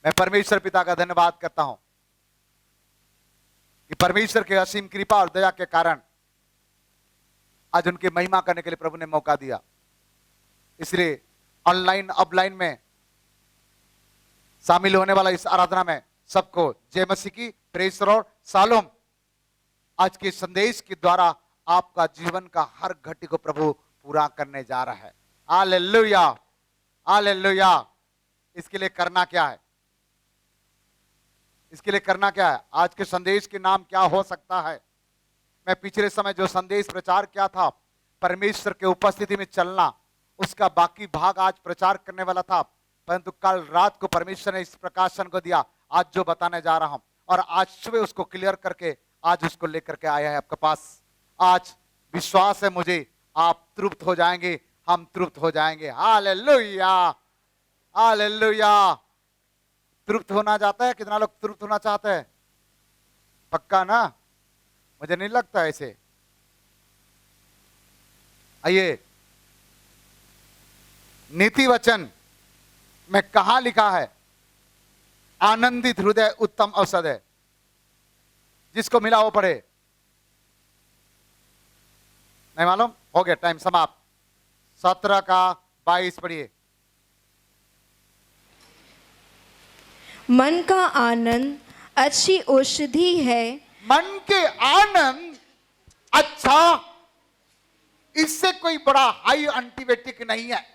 मैं परमेश्वर पिता का धन्यवाद करता हूं कि परमेश्वर के असीम कृपा और दया के कारण आज उनकी महिमा करने के लिए प्रभु ने मौका दिया। इसलिए ऑनलाइन ऑफलाइन में शामिल होने वाला इस आराधना में सबको जय मसीह की, प्रेज द लॉर्ड, शालोम। आज के संदेश के द्वारा आपका जीवन का हर घटी को प्रभु पूरा करने जा रहा है। Hallelujah, hallelujah. इसके लिए करना क्या है? इसके लिए करना क्या है? आज के संदेश के नाम क्या हो सकता है? मैं पिछले समय जो संदेश प्रचार किया था, परमेश्वर के उपस्थिति में चलना, उसका बाकी भाग आज प्रचार करने वाला था, परंतु कल रात को परमेश्वर ने इस प्रकाशन को दिया, आज जो बताने जा रहा हूं, और आज सुबह उसको क्लियर करके आज उसको लेकर के आया है आपके पास। आज विश्वास है मुझे, आप तृप्त हो जाएंगे, हम तृप्त हो जाएंगे। Hallelujah, hallelujah. तृप्त होना चाहता है? कितना लोग तृप्त होना चाहते हैं? पक्का ना? मुझे नहीं लगता ऐसे। आइए, नीति वचन में कहा लिखा है, आनंदित हृदय उत्तम औषध है। जिसको मिला वो पढ़े। नहीं मालूम? हो गया टाइम समाप्त। 17 का 22 पढ़िए। मन का आनंद अच्छी औषधि है। मन के आनंद अच्छा, इससे कोई बड़ा हाई एंटीबायोटिक नहीं है,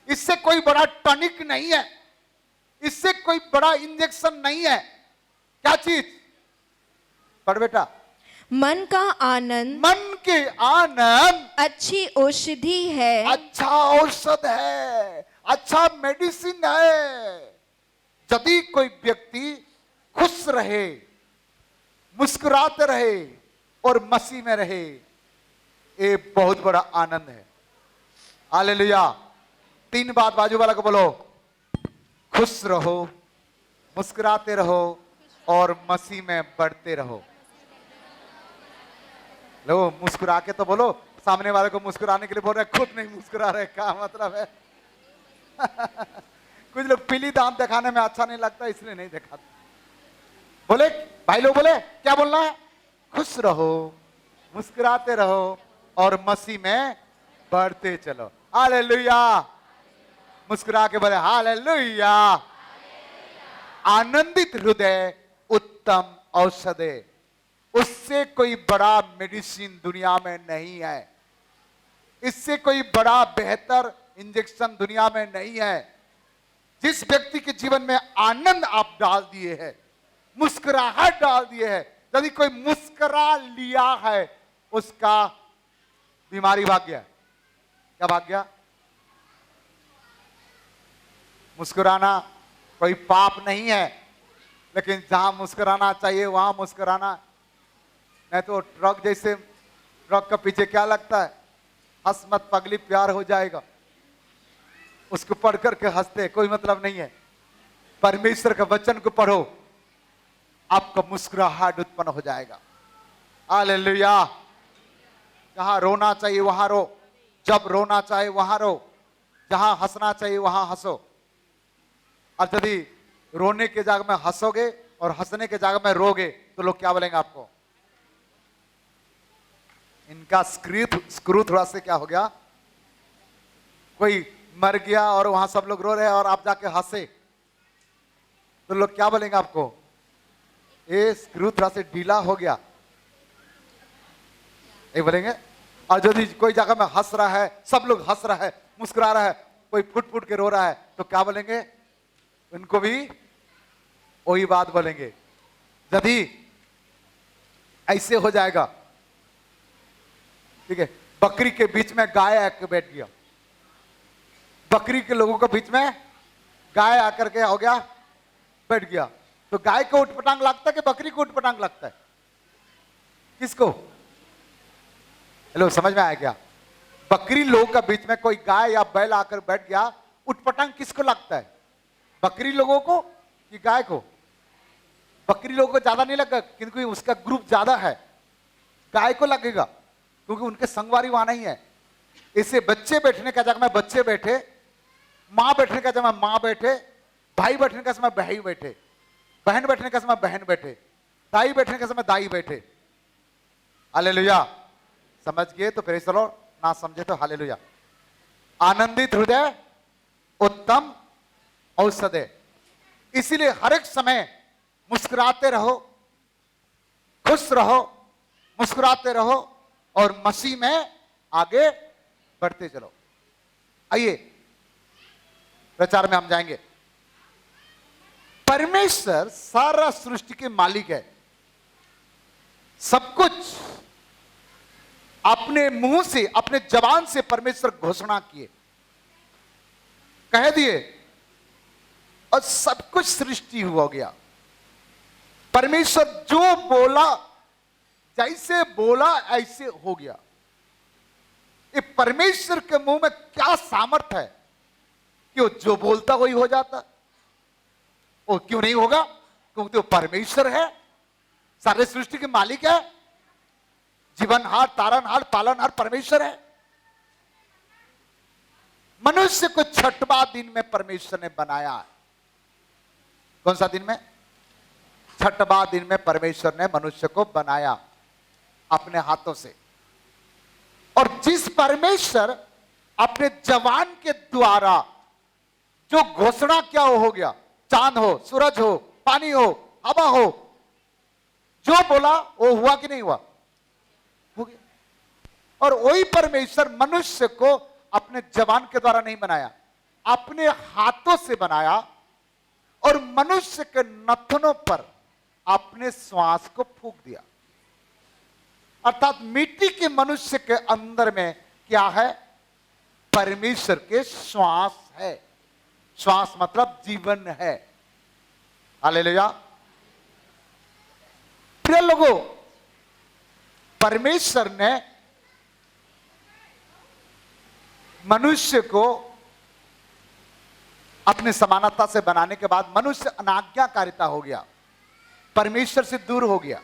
इससे कोई बड़ा टॉनिक नहीं है, इससे कोई बड़ा इंजेक्शन नहीं है। क्या चीज? पढ़ बेटा। मन का आनंद, मन के आनंद अच्छी औषधि है। अच्छा औषध है, अच्छा मेडिसिन है। यदि कोई व्यक्ति खुश रहे, मुस्कुराते रहे और मसीह में रहे, ये बहुत बड़ा आनंद है। हालेलुया। 3 बात बाजू वाला को बोलो, खुश रहो, मुस्कुराते रहो और मसीह में बढ़ते रहो। लो, मुस्कुरा के तो बोलो। सामने वाले को मुस्कुराने के लिए बोल रहे, खुद नहीं मुस्कुरा रहे, क्या मतलब है? कुछ लोग पीली दांत दिखाने में अच्छा नहीं लगता, इसलिए नहीं दिखाते। बोले भाई लोग, बोले क्या बोलना है? खुश रहो, मुस्कुराते रहो और मसीह में बढ़ते चलो। हालेलुया। मुस्कुरा के बोले हालेलुया। आनंदित हृदय उत्तम औषध है। उससे कोई बड़ा मेडिसिन दुनिया में नहीं है, इससे कोई बड़ा बेहतर इंजेक्शन दुनिया में नहीं है। जिस व्यक्ति के जीवन में आनंद आप डाल दिए हैं, मुस्कुराहट डाल दिए है, यदि कोई मुस्कुरा लिया है, उसका बीमारी भाग गया। क्या भाग गया? मुस्कुराना कोई पाप नहीं है, लेकिन जहां मुस्कुराना चाहिए वहां मुस्कुराना। नहीं तो ट्रक जैसे, ट्रक का पीछे क्या लगता है? हंस मत पगली प्यार हो जाएगा, उसको पढ़ करके हंसते, कोई मतलब नहीं है। परमेश्वर का वचन को पढ़ो, आपका मुस्कुराहट उत्पन्न हो जाएगा। हालेलुया। जहां रोना चाहिए वहां रो, जब रोना चाहिए वहां रो, जहां हंसना चाहिए वहां हंसो। और यदि रोने के जगह में हंसोगे और हंसने के जगह में रोगे तो लोग क्या बोलेंगे आपको? इनका स्क्रू थोड़ा से क्या हो गया? कोई मर गया और वहां सब लोग रो रहे हैं और आप जाके हंसे तो लोग क्या बोलेंगे आपको? ये स्क्रू थोड़ा से ढीला हो गया, ये बोलेंगे। और यदि कोई जगह में हंस रहा है, सब लोग हंस रहा है, मुस्कुरा रहा है, कोई फुट फुट के रो रहा है, तो क्या बोलेंगे? उनको भी वही बात बोलेंगे। यदि ऐसे हो जाएगा, ठीक है, बकरी के बीच में गाय आकर बैठ गया, बकरी के लोगों के बीच में गाय आकर के हो गया, बैठ गया, तो गाय को उठपटांग लगता है कि बकरी को उठपटांग लगता है? किसको? हेलो, समझ में आया क्या? बकरी लोगों के बीच में कोई गाय या बैल आकर बैठ गया, उठपटांग किसको लगता है? बकरी लोगों को कि गाय को? बकरी लोगों को ज्यादा नहीं लगेगा क्योंकि उसका ग्रुप ज्यादा है, गाय को लगेगा क्योंकि उनके संगवारी वहां नहीं है। इसे बच्चे बैठने का जगह में बच्चे बैठे, मां बैठने का जगह में मां बैठे, भाई बैठने का समय भाई बैठे, बहन बैठने का समय बहन बैठे, दाई बैठने का समय दाई बैठे। हालेलुया। समझ गए तो फिर चलो, ना समझे तो हालेलुया। आनंदित हृदय उत्तम औषध है। इसीलिए हर एक समय मुस्कुराते रहो, खुश रहो, मुस्कुराते रहो और मसीह में आगे बढ़ते चलो। आइए प्रचार में हम जाएंगे। परमेश्वर सारा सृष्टि के मालिक है। सब कुछ अपने मुंह से, अपने जबान से परमेश्वर घोषणा किए, कह दिए और सब कुछ सृष्टि हो गया। परमेश्वर जो बोला, जैसे बोला ऐसे हो गया। ये परमेश्वर के मुंह में क्या सामर्थ है कि वो जो बोलता वही हो जाता। वो क्यों नहीं होगा? क्योंकि वो परमेश्वर है, सारे सृष्टि के मालिक है, जीवनहार, तारनहार, पालनहार परमेश्वर है। मनुष्य को छठवां दिन में परमेश्वर ने बनाया है। कौन सा दिन में? छठवां दिन में परमेश्वर ने मनुष्य को बनाया अपने हाथों से। और जिस परमेश्वर अपने जवान के द्वारा जो घोषणा क्या हो गया, चांद हो, सूरज हो, पानी हो, हवा हो, जो बोला वो हुआ कि नहीं हुआ? हो गया। और वही परमेश्वर मनुष्य को अपने जवान के द्वारा नहीं बनाया, अपने हाथों से बनाया और मनुष्य के नथनों पर अपने श्वास को फूंक दिया। अर्थात मिट्टी के मनुष्य के अंदर में क्या है? परमेश्वर के श्वास है। श्वास मतलब जीवन है। हालेलुया। प्रिय लोगों, परमेश्वर ने मनुष्य को अपने समानता से बनाने के बाद मनुष्य अनाज्ञाकारिता हो गया, परमेश्वर से दूर हो गया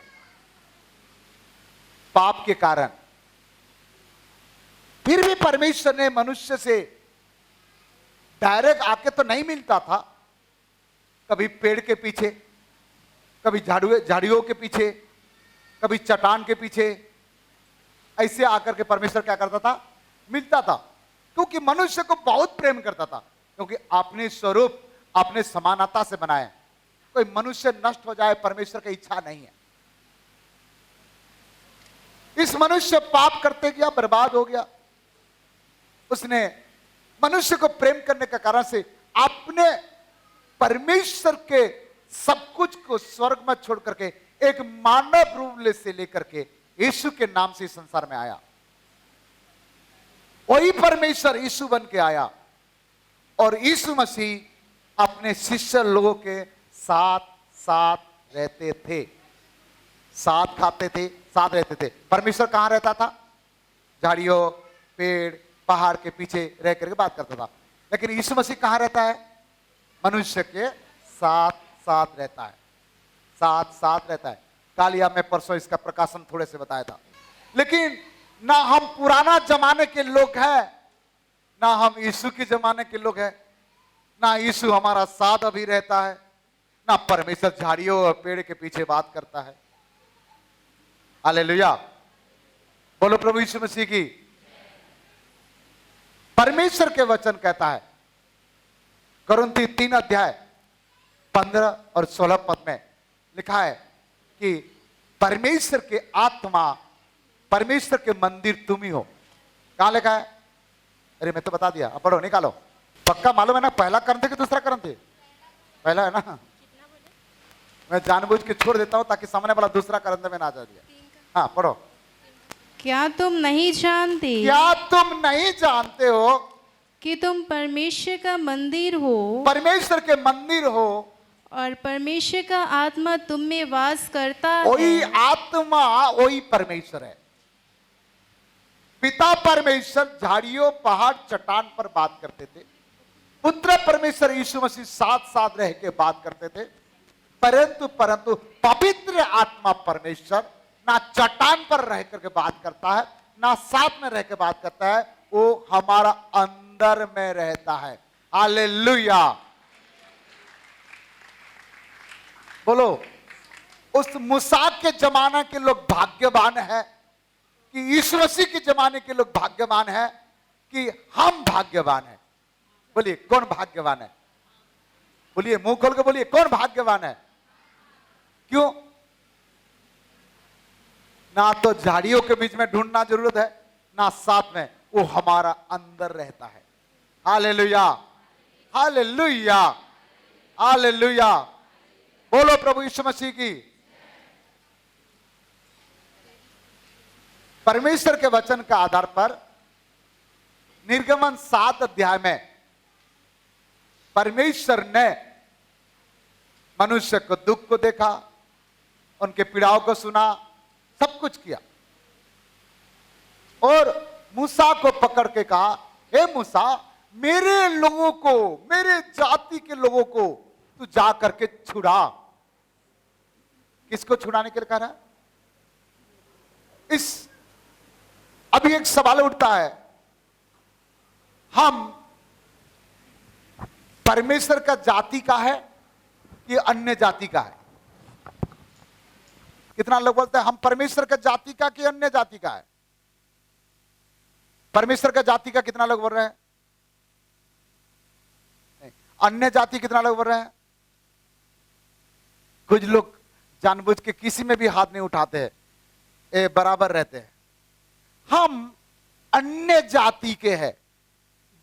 पाप के कारण। फिर भी परमेश्वर ने मनुष्य से डायरेक्ट आके तो नहीं मिलता था, कभी पेड़ के पीछे, कभी झाड़ियों के पीछे, कभी चट्टान के पीछे, ऐसे आकर के परमेश्वर क्या करता था? मिलता था। क्योंकि मनुष्य को बहुत प्रेम करता था, क्योंकि अपने स्वरूप, अपने समानता से बनाया। कोई मनुष्य नष्ट हो जाए परमेश्वर की इच्छा नहीं है। इस मनुष्य पाप करते गया, बर्बाद हो गया। उसने मनुष्य को प्रेम करने के कारण से अपने परमेश्वर के सब कुछ को स्वर्ग में छोड़ करके एक मानव रूप से लेकर के यीशु के नाम से इस संसार में आया। वही परमेश्वर यीशु बन के आया और यीशु मसीह अपने शिष्य लोगों के साथ साथ रहते थे, साथ खाते थे, साथ रहते थे। परमेश्वर कहां रहता था? झाड़ियों, पेड़, पहाड़ के पीछे रह करके बात करता था। लेकिन यीशु मसीह कहां रहता है? मनुष्य के साथ साथ रहता है, साथ साथ रहता है। कालिया में परसों इसका प्रकाशन थोड़े से बताया था। लेकिन ना हम पुराना जमाने के लोग हैं, ना हम यीशु के जमाने के लोग हैं। ना यीशु हमारा साथ अभी रहता है, ना परमेश्वर झाड़ियों और पेड़ के पीछे बात करता है। हालेलुया। बोलो प्रभु यीशु मसीह की। परमेश्वर के वचन कहता है, कुरिन्थी 3 अध्याय 15 और 16 पद में लिखा है कि परमेश्वर के आत्मा, परमेश्वर के मंदिर तुम ही हो। कहां लिखा है? अरे मैं तो बता दिया, अब पढ़ो, निकालो। पक्का मालूम है ना? पहला करंथे कि दूसरा करंथे? पहला है ना? मैं जानबूझ के छोड़ देता हूं ताकि सामने वाला दूसरा करंथे में ना जा दिया। हाँ पढ़ो। क्या तुम नहीं जानते? क्या तुम नहीं जानते हो कि तुम परमेश्वर का मंदिर हो, परमेश्वर के मंदिर हो और परमेश्वर का आत्मा तुम में वास करता है। वही आत्मा, वही परमेश्वर है। पिता परमेश्वर झाड़ियों, पहाड़, चट्टान पर बात करते थे। पुत्र परमेश्वर यीशु मसीह साथ साथ रह के बात करते थे। परंतु पवित्र आत्मा परमेश्वर ना चट्टान पर रह करके बात करता है, ना साथ में रह के बात करता है, वो हमारा अंदर में रहता है। हालेलुया। बोलो, उस मूसा के जमाने के लोग भाग्यवान है कि यीशु मसीह के जमाने के लोग भाग्यवान है कि हम भाग्यवान है? बोलिए कौन भाग्यवान है? बोलिए, मुंह खोल के बोलिए, कौन भाग्यवान है? क्यों? ना तो झाड़ियों के बीच में ढूंढना जरूरत है, ना साथ में, वो हमारा अंदर रहता है। Hallelujah, hallelujah, hallelujah. बोलो प्रभु यीशु मसीह की। परमेश्वर के वचन का आधार पर निर्गमन 7 अध्याय में परमेश्वर ने मनुष्य को दुख को देखा, उनके पीड़ाओं को सुना, सब कुछ किया और मूसा को पकड़ के कहा, हे मूसा, मेरे लोगों को, मेरे जाति के लोगों को तू जा करके छुड़ा। किसको छुड़ाने के लिए कह रहा है? इस अभी एक सवाल उठता है, हम परमेश्वर का जाति का है कि अन्य जाति का है? कितना लोग बोलते हैं हम परमेश्वर का जाति का कि अन्य जाति का है? परमेश्वर का जाति का कितना लोग बोल रहे हैं? नहीं। अन्य जाति कितना लोग बोल रहे हैं? कुछ लोग जानबूझ के किसी में भी हाथ नहीं उठाते हैं, ये बराबर रहते हैं। हम अन्य जाति के हैं।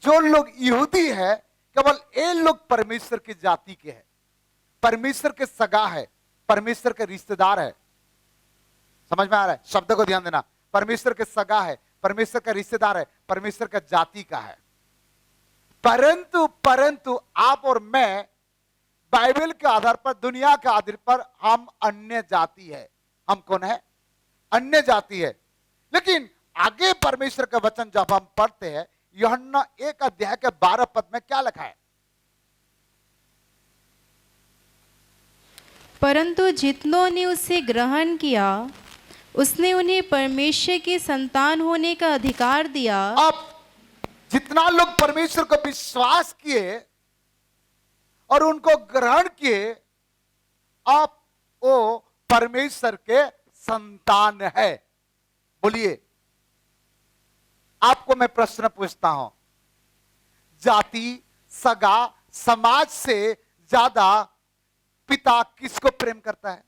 जो लोग यहूदी है, केवल ये लोग परमेश्वर की जाति के हैं, परमेश्वर के सगा है, परमेश्वर के रिश्तेदार है। समझ में आ रहा है? शब्द को ध्यान देना। परमेश्वर के सगा है, परमेश्वर का रिश्तेदार है, परमेश्वर का जाति का है। परंतु आप और मैं बाइबल के आधार पर, दुनिया के आधार पर हम अन्य जाति है। हम कौन है? अन्य जाति है। लेकिन आगे परमेश्वर का वचन जब हम पढ़ते हैं, यूहन्ना 1 अध्याय के 12 पद में क्या लिखा है? परंतु जितनों ने उसे ग्रहण किया, उसने उन्हें परमेश्वर की संतान होने का अधिकार दिया। अब जितना लोग परमेश्वर को विश्वास किए और उनको ग्रहण किए, अब वो परमेश्वर के संतान है। बोलिए, आपको मैं प्रश्न पूछता हूं, जाति, सगा, समाज से ज्यादा पिता किसको प्रेम करता है?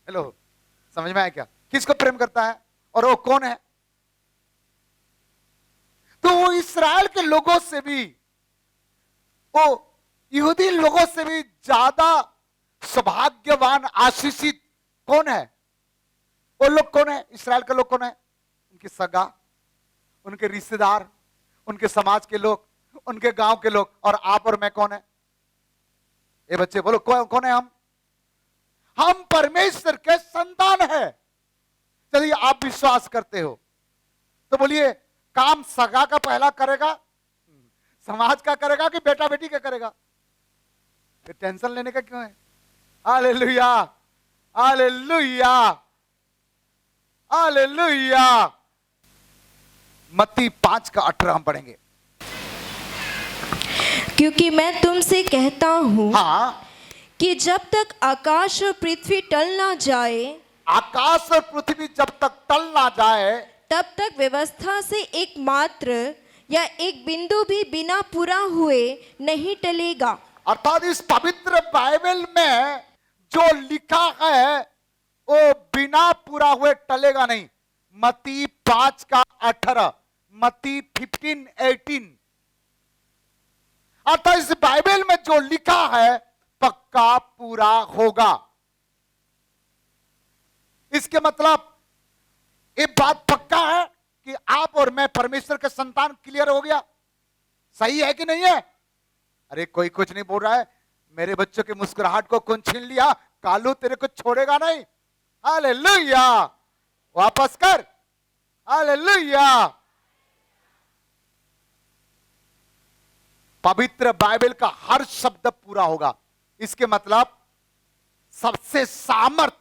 हेलो, समझ में आया क्या? किसको प्रेम करता है और वो कौन है? तो वो इस्राएल के लोगों से भी, वो यहूदी लोगों से भी ज्यादा सौभाग्यवान, आशीषित कौन है? वो लोग कौन है? इस्राएल के लोग कौन है? उनके सगा, उनके रिश्तेदार, उनके समाज के लोग, उनके गांव के लोग। और आप और मैं कौन है? ये बच्चे बोलो, कौन है हम? हम परमेश्वर के संतान हैं। चलिए, आप विश्वास करते हो तो बोलिए, काम सगा का पहला करेगा, समाज का करेगा कि बेटा बेटी का करेगा? ये टेंशन लेने का क्यों है? Hallelujah, hallelujah, hallelujah. मत्ती 5 का 18 हम पढ़ेंगे। क्योंकि मैं तुमसे कहता हूँ हाँ, कि जब तक आकाश और पृथ्वी टल ना जाए, आकाश और पृथ्वी जब तक टल ना जाए, तब तक व्यवस्था से एक मात्र या एक बिंदु भी बिना पूरा हुए नहीं टलेगा। अर्थात इस पवित्र बाइबल में जो लिखा है वो बिना पूरा हुए टलेगा नहीं। मत्ती 5 का 18, मत्ती 15:18। अर्थात इस बाइबल में जो लिखा है पक्का पूरा होगा। इसके मतलब ये बात पक्का है कि आप और मैं परमेश्वर के संतान। क्लियर हो गया? सही है कि नहीं है? अरे कोई कुछ नहीं बोल रहा है। मेरे बच्चों की मुस्कुराहट को कौन छीन लिया? कालू तेरे को छोड़ेगा नहीं। हालेलुया, वापस कर। हालेलुया। पवित्र बाइबल का हर शब्द पूरा होगा। इसके मतलब सबसे सामर्थ,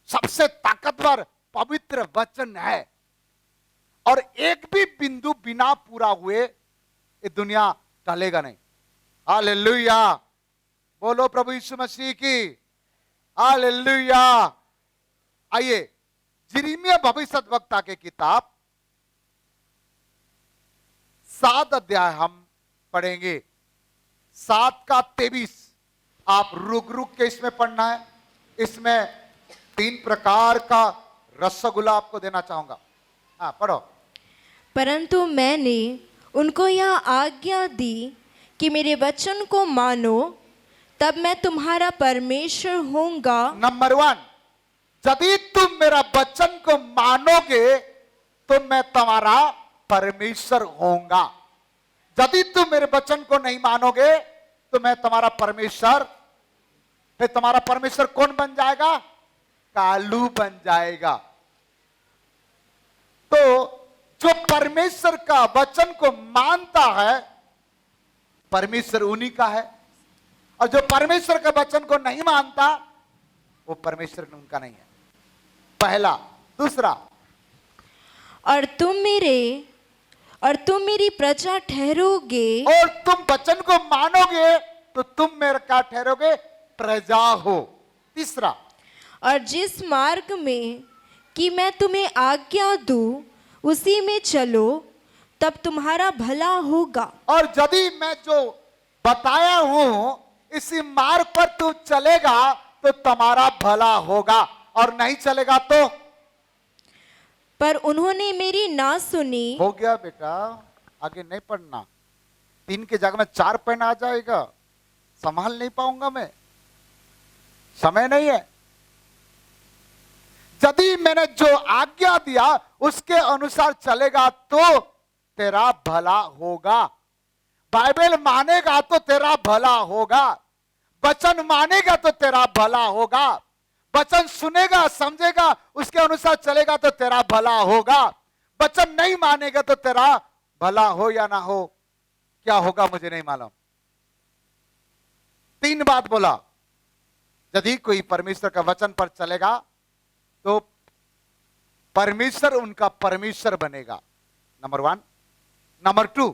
सबसे ताकतवर पवित्र वचन है और एक भी बिंदु बिना पूरा हुए ये दुनिया टलेगा नहीं। हालेलुया। बोलो प्रभु यीशु मसीह की हालेलुया। आइए यिर्मयाह भविष्यद्वक्ता की किताब 7 अध्याय हम पढ़ेंगे, 7 का 23। आप रुक रुक के इसमें पढ़ना है। इसमें 3 प्रकार का रसगुल्ला आपको देना चाहूंगा। हाँ पढ़ो। परंतु मैंने उनको यह आज्ञा दी कि मेरे वचन को मानो, तब मैं तुम्हारा परमेश्वर होऊंगा। नंबर 1, यदि तुम मेरा वचन को मानोगे तो मैं तुम्हारा परमेश्वर होऊंगा। यदि तुम मेरे वचन को नहीं मानोगे तो मैं तुम्हारा परमेश्वर, फिर तुम्हारा परमेश्वर कौन बन जाएगा? कालू बन जाएगा। तो जो परमेश्वर का वचन को मानता है, परमेश्वर उन्हीं का है, और जो परमेश्वर के वचन को नहीं मानता वो परमेश्वर उनका नहीं है। पहला। दूसरा, और तुम मेरी प्रजा ठहरोगे। और तुम वचन को मानोगे तो तुम मेरे क्या ठहरोगे? प्रजा हो। तीसरा, और जिस मार्ग में कि मैं तुम्हें आज्ञा दूं उसी में चलो, तब तुम्हारा भला होगा। और यदि मैं जो बताया हूं इसी मार्ग पर तू चलेगा तो तुम्हारा भला होगा, और नहीं चलेगा तो? पर उन्होंने मेरी ना सुनी। हो गया बेटा, आगे नहीं पढ़ना। 3 की जगह में 4 पेन आ जाएगा, संभाल नहीं पाऊंगा मैं, समय नहीं है। यदि मैंने जो आज्ञा दिया उसके अनुसार चलेगा तो तेरा भला होगा। बाइबल मानेगा तो तेरा भला होगा, वचन मानेगा तो तेरा भला होगा, वचन सुनेगा समझेगा उसके अनुसार चलेगा तो तेरा भला होगा। वचन नहीं मानेगा तो तेरा भला हो या ना हो, क्या होगा मुझे नहीं मालूम। 3 बात बोला। यदि कोई परमेश्वर का वचन पर चलेगा तो परमेश्वर उनका परमेश्वर बनेगा, नंबर 1। नंबर 2,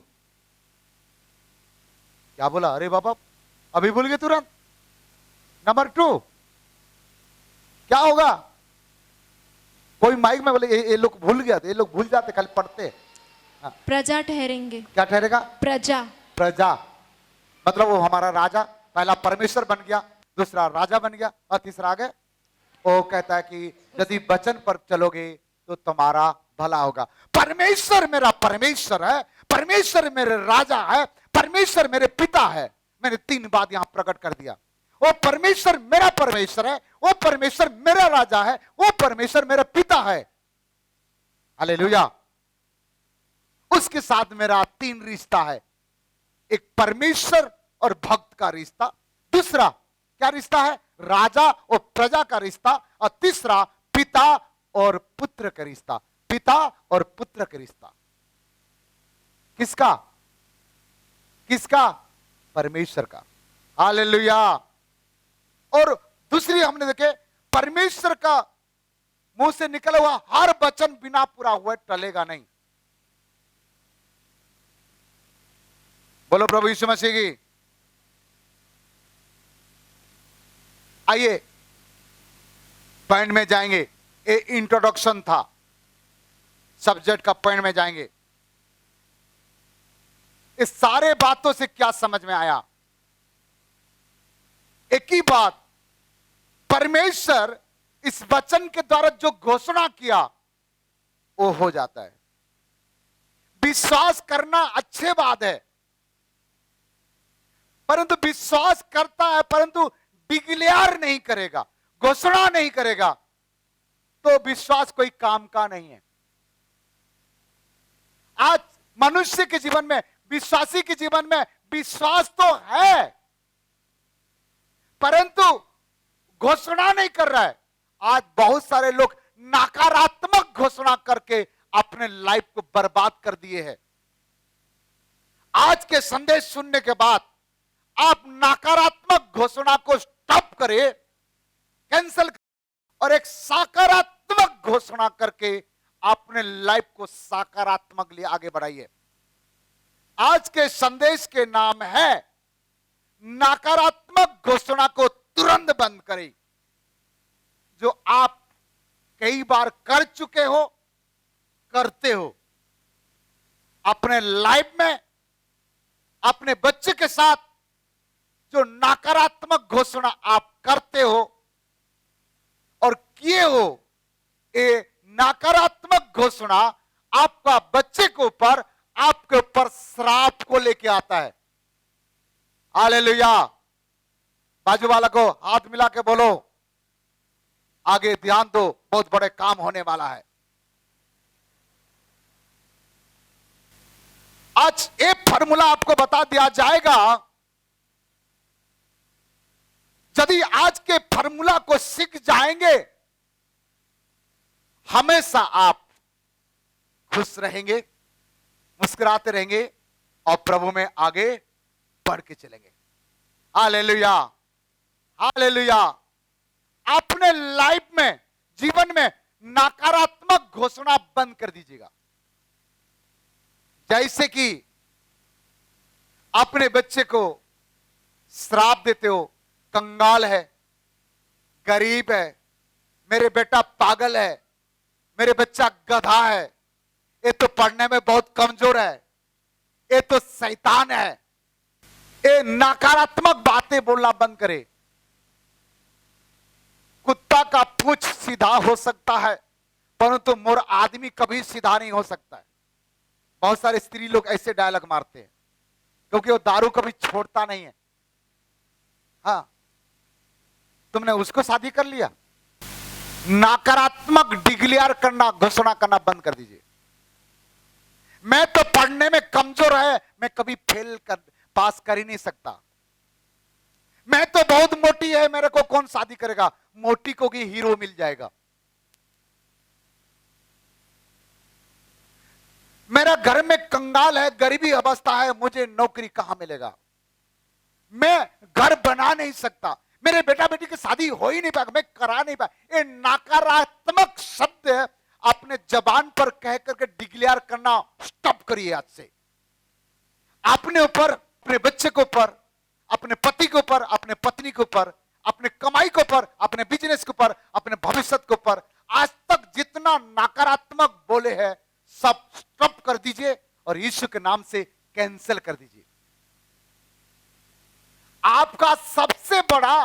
क्या बोला? अरे बाबा अभी भूल गए तुरंत। नंबर 2 क्या होगा? कोई माइक में बोले ये लोग भूल गया, ये लोग भूल जाते खाली पढ़ते। हाँ। प्रजा ठहरेंगे। क्या ठहरेगा? प्रजा। प्रजा मतलब वो हमारा राजा, पहला परमेश्वर बन गया, दूसरा राजा बन गया, और तीसरा आगे वो कहता है कि यदि वचन पर चलोगे तो तुम्हारा भला होगा। परमेश्वर मेरा परमेश्वर है, परमेश्वर मेरे राजा है, परमेश्वर मेरे पिता है। मैंने 3 बात यहां प्रकट कर दिया। वो परमेश्वर मेरा परमेश्वर है, वो परमेश्वर मेरा राजा है, वो परमेश्वर मेरा पिता है। हालेलुया। उसके साथ मेरा 3 रिश्ता है। एक परमेश्वर और भक्त का रिश्ता, दूसरा क्या रिश्ता है? राजा और प्रजा का रिश्ता, और तीसरा पिता और पुत्र का रिश्ता। पिता और पुत्र का रिश्ता किसका? किसका? परमेश्वर का। हालेलुया। और दूसरी हमने देखे, परमेश्वर का मुंह से निकला हुआ हर वचन बिना पूरा हुए टलेगा नहीं। बोलो प्रभु यीशु मसीह की। आइए पॉइंट में जाएंगे। ये इंट्रोडक्शन था, सब्जेक्ट का पॉइंट में जाएंगे। इस सारे बातों से क्या समझ में आया? एक ही बात, परमेश्वर इस वचन के द्वारा जो घोषणा किया वो हो जाता है। विश्वास करना अच्छी बात है, परंतु विश्वास करता है परंतु डिक्लेयर नहीं करेगा, घोषणा नहीं करेगा, तो विश्वास कोई काम का नहीं है। आज मनुष्य के जीवन में, विश्वासी के जीवन में विश्वास तो है परंतु घोषणा नहीं कर रहा है। आज बहुत सारे लोग नकारात्मक घोषणा करके अपने लाइफ को बर्बाद कर दिए हैं। आज के संदेश सुनने के बाद आप नकारात्मक घोषणा को स्टॉप करें, कैंसिल करें, और एक सकारात्मक घोषणा करके अपने लाइफ को सकारात्मक लिए आगे बढ़ाइए। आज के संदेश के नाम है नकारात्मक घोषणा को तुरंत बंद करें जो आप कई बार कर चुके हो, करते हो अपने लाइफ में, अपने बच्चे के साथ। जो नकारात्मक घोषणा आप करते हो और किए हो, ये नकारात्मक घोषणा आपका बच्चे के ऊपर, आपके ऊपर श्राप को लेके आता है। हालेलुया। बाजू वाला को हाथ मिला के बोलो, आगे ध्यान दो, बहुत बड़े काम होने वाला है। आज एक फॉर्मूला आपको बता दिया जाएगा। यदि आज के फॉर्मूला को सीख जाएंगे, हमेशा आप खुश रहेंगे, मुस्कुराते रहेंगे और प्रभु में आगे बढ़ के चलेंगे। Hallelujah, hallelujah. अपने लाइफ में, जीवन में नकारात्मक घोषणा बंद कर दीजिएगा। जैसे कि अपने बच्चे को श्राप देते हो, कंगाल है, गरीब है, मेरे बेटा पागल है, मेरे बच्चा गधा है, ये तो पढ़ने में बहुत कमजोर है, ये तो शैतान है। ये नकारात्मक बातें बोलना बंद करे। कुत्ता का पूंछ सीधा हो सकता है, परंतु मोर आदमी कभी सीधा नहीं हो सकता है। बहुत सारे स्त्री लोग ऐसे डायलॉग मारते हैं क्योंकि वो दारू कभी छोड़ता नहीं है। हाँ, तुमने उसको शादी कर लिया। नकारात्मक डिक्लेयर करना, घोषणा करना बंद कर दीजिए। मैं तो पढ़ने में कमजोर है, मैं कभी पास कर ही नहीं सकता। मैं तो बहुत मोटी है, मेरे को कौन शादी करेगा? मोटी को भी हीरो मिल जाएगा। मेरा घर में कंगाल है, गरीबी अवस्था है, मुझे नौकरी कहां मिलेगा? मैं घर बना नहीं सकता, मेरे बेटा बेटी की शादी हो ही नहीं पाएगा, मैं करा नहीं पाएगा। ये नकारात्मक शब्द अपने जबान पर कह करके डिक्लेयर करना स्टॉप करिए आज से। अपने ऊपर, अपने बच्चे के ऊपर, अपने पति के ऊपर, अपने पत्नी के ऊपर, अपने कमाई के ऊपर, अपने बिजनेस के ऊपर, अपने भविष्य के ऊपर आज तक जितना नकारात्मक बोले हैं सब स्टॉप कर दीजिए और यीशु के नाम से कैंसिल कर दीजिए। आपका सबसे बड़ा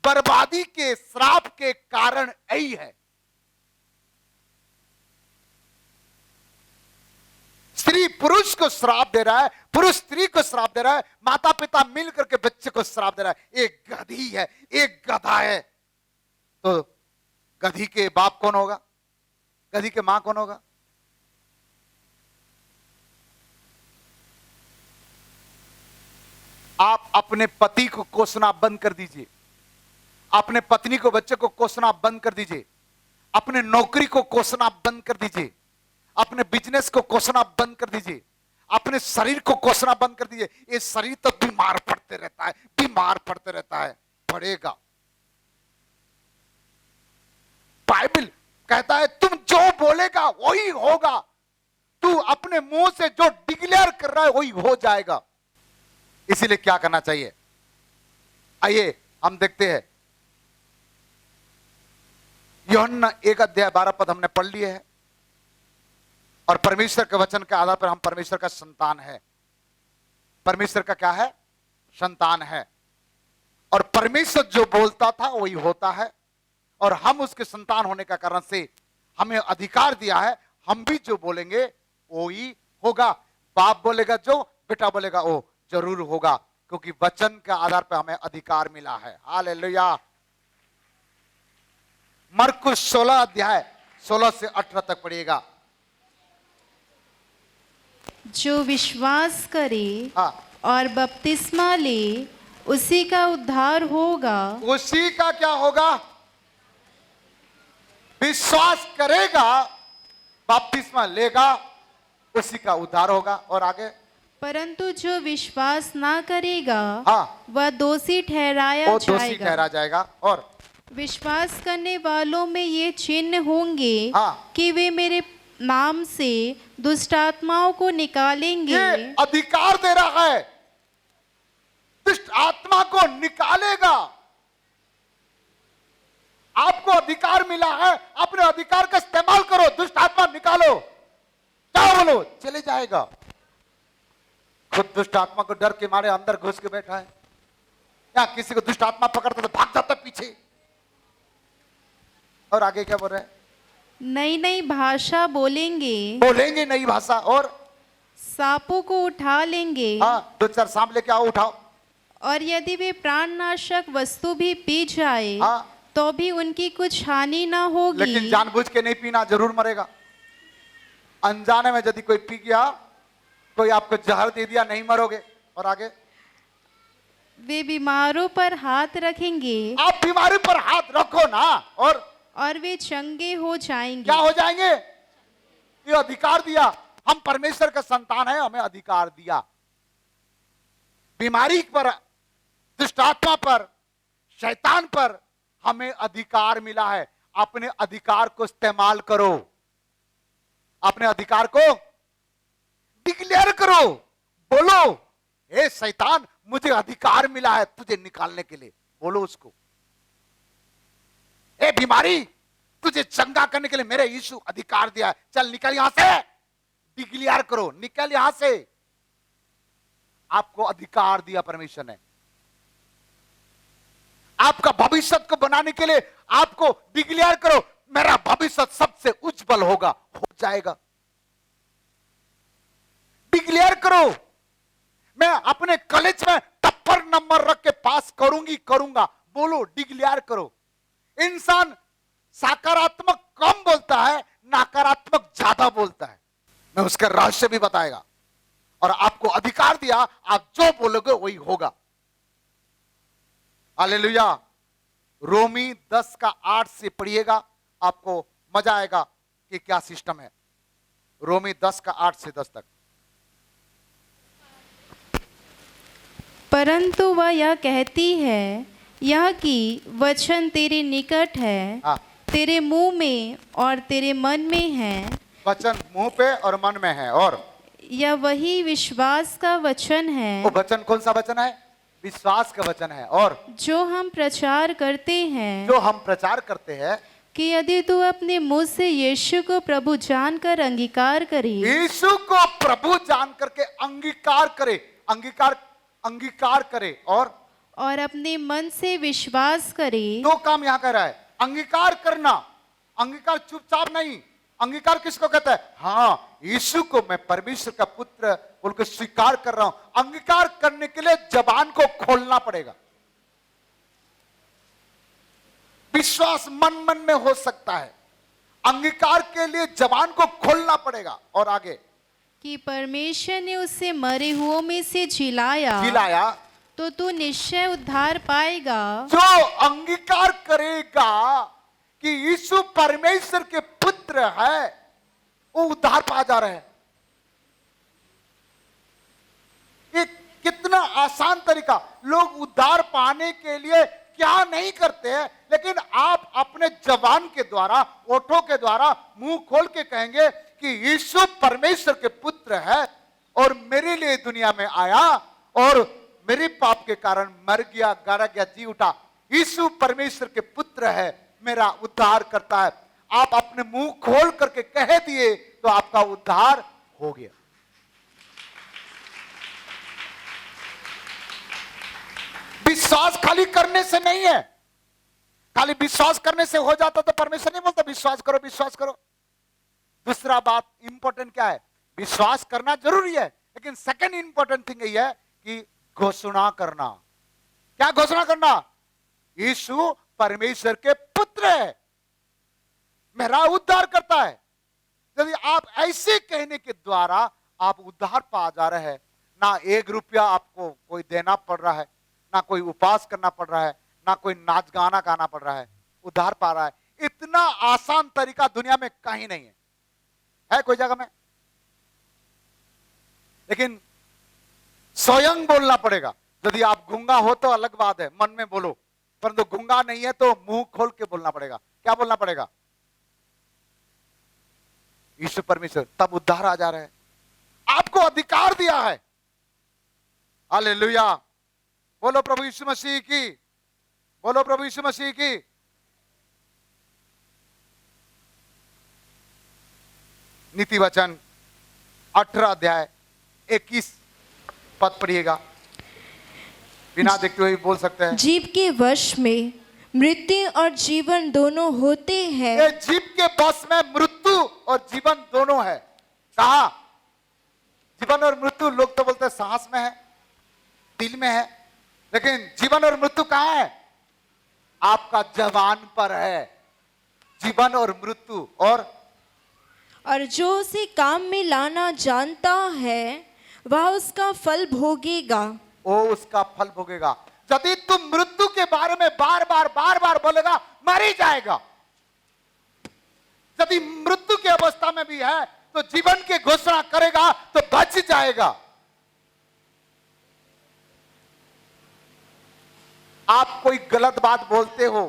बर्बादी के श्राप के कारण यही है। स्त्री पुरुष को श्राप दे रहा है, पुरुष स्त्री को श्राप दे रहा है, माता पिता मिल करके बच्चे को श्राप दे रहा है। एक गधी है, एक गधा है, तो गधी के बाप कौन होगा? गधी के मां कौन होगा? आप अपने पति को कोसना बंद कर दीजिए, अपने पत्नी को, बच्चे को कोसना बंद कर दीजिए, अपने नौकरी को कोसना बंद कर दीजिए, अपने बिजनेस को कोसना बंद कर दीजिए, अपने शरीर को कोसना बंद कर दीजिए। ये शरीर तो बीमार पड़ते रहता है, बीमार पड़ते रहता है, पड़ेगा। बाइबल कहता है तुम जो बोलेगा वही होगा, तू अपने मुंह से जो डिक्लेयर कर रहा है वही हो जाएगा। इसीलिए क्या करना चाहिए? आइए हम देखते हैं। यूहन्ना 1:12 हमने पढ़ लिए हैं और परमेश्वर के वचन के आधार पर हम परमेश्वर का संतान है। परमेश्वर का क्या है? संतान है। और परमेश्वर जो बोलता था वही होता है और हम उसके संतान होने का कारण से हमें अधिकार दिया है, हम भी जो बोलेंगे वही होगा। बाप बोलेगा जो, बेटा बोलेगा वो जरूर होगा, क्योंकि वचन के आधार पर हमें अधिकार मिला है। हालेलुया। मरकुस 16 से 18 तक पढ़िएगा। जो विश्वास करे हाँ। और बपतिस्मा ले उसी का उद्धार होगा। उसी का क्या होगा? विश्वास करेगा, बपतिस्मा लेगा, उसी का उद्धार होगा। और आगे, परंतु जो विश्वास ना करेगा हाँ, वह दोषी ठहराया वो दोषी ठहरा जाएगा। जाएगा। और विश्वास करने वालों में ये चिन्ह होंगे हाँ। कि वे मेरे नाम से दुष्ट आत्माओं को निकालेंगे। ये अधिकार दे रहा है। दुष्ट आत्मा को निकालेगा। आपको अधिकार मिला है, अपने अधिकार का इस्तेमाल करो, दुष्ट आत्मा निकालो। क्या बोलो, चले जाएगा। खुद दुष्ट आत्मा को डर के मारे अंदर घुस के बैठा है, या किसी को दुष्ट आत्मा पकड़ता तो भाग जाता पीछे। और आगे क्या बोल रहे हैं? नई नई भाषा बोलेंगे, बोलेंगे नई भाषा, और सांपों को उठा लेंगे, हाँ 2-4 सांप लेके आओ, उठाओ। और यदि वे प्राणनाशक वस्तु भी पी जाए हाँ। तो भी उनकी कुछ हानि ना होगी। लेकिन जानबूझ के नहीं पीना, जरूर मरेगा। अनजाने में यदि कोई पी गया, कोई आपको जहर दे दिया, नहीं मरोगे। और आगे, वे बीमारों पर हाथ रखेंगे, आप बीमारी पर हाथ रखो ना, और वे चंगे हो जाएंगे। क्या हो जाएंगे? ये अधिकार दिया, हम परमेश्वर का संतान है, हमें अधिकार दिया। बीमारी पर, दुष्ट आत्मा पर, शैतान पर हमें अधिकार मिला है। अपने अधिकार को इस्तेमाल करो, अपने अधिकार को डिक्लेयर करो। बोलो, हे शैतान, मुझे अधिकार मिला है तुझे निकालने के लिए। बोलो उसको, ए बीमारी, तुझे चंगा करने के लिए मेरे यीशु अधिकार दिया है, चल निकल यहां से। डिक्लेयर करो, निकल यहां से। आपको अधिकार दिया परमेश्वर ने। आपका भविष्य को बनाने के लिए आपको डिक्लेयर करो, मेरा भविष्य सबसे उज्जवल होगा, हो जाएगा। डिक्लेयर करो, मैं अपने कॉलेज में टॉपर नंबर रख के पास करूंगा। बोलो, डिक्लेयर करो। इंसान सकारात्मक कम बोलता है, नकारात्मक ज्यादा बोलता है। मैं उसका रहस्य भी बताएगा। और आपको अधिकार दिया, आप जो बोलोगे वही होगा। हालेलुया। रोमी 10:8 से पढ़िएगा, आपको मजा आएगा कि क्या सिस्टम है। रोमी 10:8 से 10 तक। परंतु वह यह कहती है, यह कि वचन तेरे निकट है, हाँ। तेरे मुंह में और तेरे मन में है। वचन मुंह पे और मन में है, और यह वही विश्वास का वचन है, वो वचन कौन सा वचन है? विश्वास का वचन है। और जो हम प्रचार करते हैं, जो हम प्रचार करते हैं कि यदि तू अपने मुंह से यीशु को प्रभु जानकर अंगीकार करे, यीशु को प्रभु जान करके अंगीकार करे, अंगीकार करे, और अपने मन से विश्वास करे। दो काम यहां कर रहा है। अंगीकार करना, अंगीकार चुपचाप नहीं। अंगीकार किसको कहता है? हाँ, यीशु को मैं परमेश्वर का पुत्र बोलकर स्वीकार कर रहा हूं। अंगीकार करने के लिए जबान को खोलना पड़ेगा। विश्वास मन मन में हो सकता है, अंगीकार के लिए जबान को खोलना पड़ेगा। और आगे, कि परमेश्वर ने उसे मरे हुओं में से जिलाया, तो तू निश्चय उद्धार पाएगा। जो अंगीकार करेगा कि यीशु परमेश्वर के पुत्र है, वो उद्धार पा जा रहे हैं। ये कितना आसान तरीका। लोग उद्धार पाने के लिए क्या नहीं करते हैं, लेकिन आप अपने जबान के द्वारा, ओठों के द्वारा मुंह खोल के कहेंगे कि यीशु परमेश्वर के पुत्र है और मेरे लिए दुनिया में आया और मेरे पाप के कारण मर गया, गाड़ा गया, जी उठा। यीशु परमेश्वर के पुत्र है, मेरा उद्धार करता है। आप अपने मुंह खोल करके कह दिए तो आपका उद्धार हो गया। विश्वास खाली करने से नहीं है। खाली विश्वास करने से हो जाता तो परमेश्वर नहीं बोलता विश्वास करो, विश्वास करो। दूसरा बात इंपॉर्टेंट क्या है? विश्वास करना जरूरी है, लेकिन सेकंड इंपॉर्टेंट थिंग यही है कि घोषणा करना। क्या घोषणा करना? यीशु परमेश्वर के पुत्र है, मेरा उद्धार करता है। यदि आप ऐसे कहने के द्वारा आप उद्धार पा जा रहे हैं, ना 1 रुपया आपको कोई देना पड़ रहा है, ना कोई उपवास करना पड़ रहा है, ना कोई नाच गाना गाना पड़ रहा है, उद्धार पा रहा है। इतना आसान तरीका दुनिया में कहीं नहीं है कोई जगह में? लेकिन स्वयं बोलना पड़ेगा। यदि आप गूंगा हो तो अलग बात है, मन में बोलो, परंतु गूंगा नहीं है तो मुंह खोल के बोलना पड़ेगा। क्या बोलना पड़ेगा? यीशु परमेश्वर, तब उद्धार आ जा रहा है। आपको अधिकार दिया है। हालेलुया। बोलो प्रभु यीशु मसीह की, बोलो प्रभु यीशु मसीह की। नीति वचन 18 अध्याय 21 पद पढ़िएगा, बिना देखते हुए बोल सकते हैं। जीव के वश में मृत्यु और जीवन दोनों होते हैं। ये जीव के बस में मृत्यु और जीवन दोनों है। कहा जीवन और मृत्यु? लोग तो बोलते हैं सांस में है, दिल में है, लेकिन जीवन और मृत्यु कहां है? आपका जवान पर है जीवन और मृत्यु। और जो उसे काम में लाना जानता है वह उसका फल भोगेगा। वो उसका फल भोगेगा। यदि तुम मृत्यु के बारे में बार बार बोलेगा, मर ही जाएगा। यदि मृत्यु की अवस्था में भी है तो जीवन की घोषणा करेगा तो बच जाएगा। आप कोई गलत बात बोलते हो,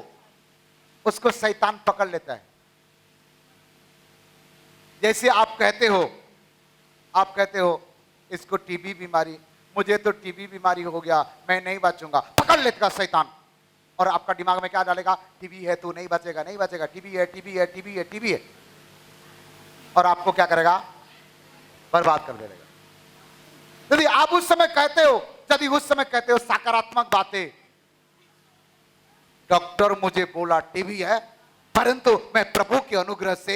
उसको शैतान पकड़ लेता है। जैसे आप कहते हो इसको टीबी बीमारी, मुझे तो टीबी बीमारी हो गया, मैं नहीं बचूंगा, पकड़ लेगा शैतान। और आपका दिमाग में क्या डालेगा? टीबी है, तू नहीं बचेगा, नहीं बचेगा, टीबी है, टीबी है, टीबी है, टीबी है। और आपको क्या करेगा? बर्बाद कर देगा। यदि आप उस समय कहते हो सकारात्मक बातें, डॉक्टर मुझे बोला टीबी है, परंतु मैं प्रभु के अनुग्रह से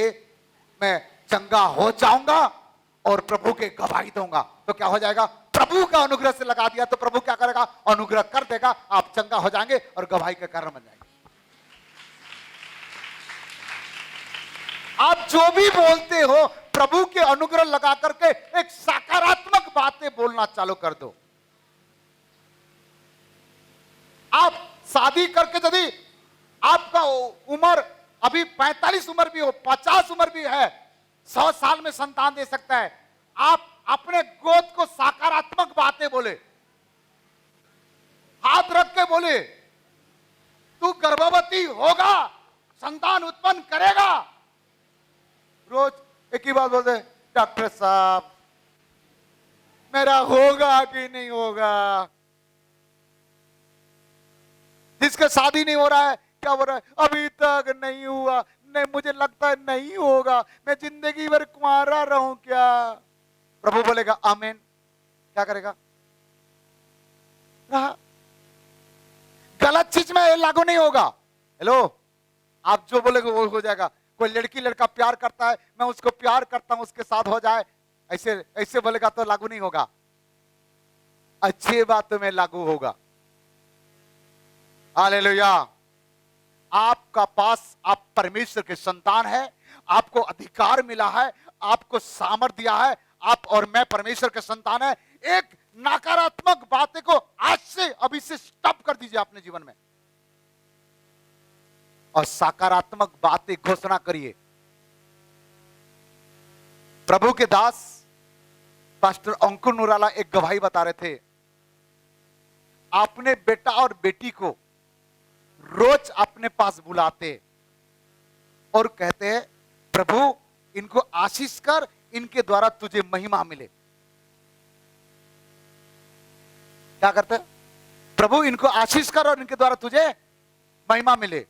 मैं चंगा हो जाऊंगा और प्रभु के गवाही दूंगा, तो क्या हो जाएगा? प्रभु का अनुग्रह से लगा दिया तो प्रभु क्या करेगा? अनुग्रह कर देगा, आप चंगा हो जाएंगे और गवाही का कारण बन जाएंगे। आप जो भी बोलते हो प्रभु के अनुग्रह लगा करके एक सकारात्मक बातें बोलना चालू कर दो। आप शादी करके यदि आपका उम्र अभी 45 उम्र भी हो, 50 उम्र भी है, 100 साल में संतान दे सकता है, आप अपने गोद को सकारात्मक बातें बोले, हाथ रख के बोले, तू गर्भवती होगा, संतान उत्पन्न करेगा। रोज एक ही बात बोलते, डॉक्टर साहब मेरा होगा कि नहीं होगा? जिसका शादी नहीं हो रहा है क्या बोल रहा है? अभी तक नहीं हुआ, नहीं मुझे लगता है नहीं होगा, मैं जिंदगी भर कुंवारा रहूं क्या? प्रभु बोलेगा आमीन, क्या करेगा? रहा। गलत चीज में लागू नहीं होगा। हेलो, आप जो बोलेगे वो हो जाएगा। कोई लड़की लड़का प्यार करता है, मैं उसको प्यार करता हूं, उसके साथ हो जाए, ऐसे बोलेगा तो लागू नहीं होगा। अच्छी बातों में लागू होगा। हालेलुया। आपका पास, आप परमेश्वर के संतान है, आपको अधिकार मिला है, आपको सामर्थ्य दिया है, आप और मैं परमेश्वर के संतान है। एक नकारात्मक बातें को आज से अभी से स्टॉप कर दीजिए अपने जीवन में और सकारात्मक बातें घोषणा करिए। प्रभु के दास पास्टर अंकुर नूराला एक गवाही बता रहे थे, अपने बेटा और बेटी को रोज अपने पास बुलाते और कहते हैं प्रभु इनको आशीष कर, इनके द्वारा तुझे महिमा मिले। क्या करते? प्रभु इनको आशीष कर और इनके द्वारा तुझे महिमा मिले।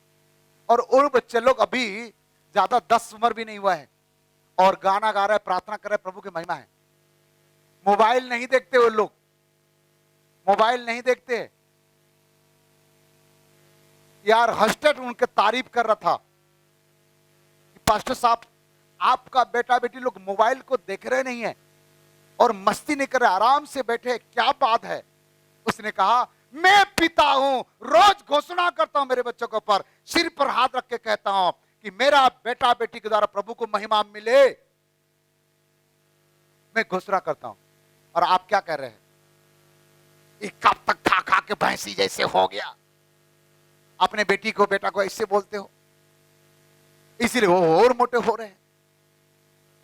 और वो बच्चे लोग अभी ज्यादा 10 उम्र भी नहीं हुआ है और गाना गा रहे, प्रार्थना कर रहे, प्रभु की महिमा है। मोबाइल नहीं देखते वो लोग, मोबाइल नहीं देखते। यार हस्टेड उनके तारीफ कर रहा था कि पास्टर साहब आपका बेटा बेटी लोग मोबाइल को देख रहे नहीं है और मस्ती नहीं कर रहे, आराम से बैठे, क्या बात है? उसने कहा मैं पिता हूं, रोज घोषणा करता हूं मेरे बच्चों के ऊपर, सिर पर हाथ रख के कहता हूं कि मेरा बेटा बेटी के द्वारा प्रभु को महिमा मिले। मैं घोषणा करता हूं। और आप क्या कह रहे हैं? ये कब तक खा खा के भैंसी जैसे हो गया? अपने बेटी को बेटा को ऐसे बोलते हो, इसीलिए वो और मोटे हो रहे हैं।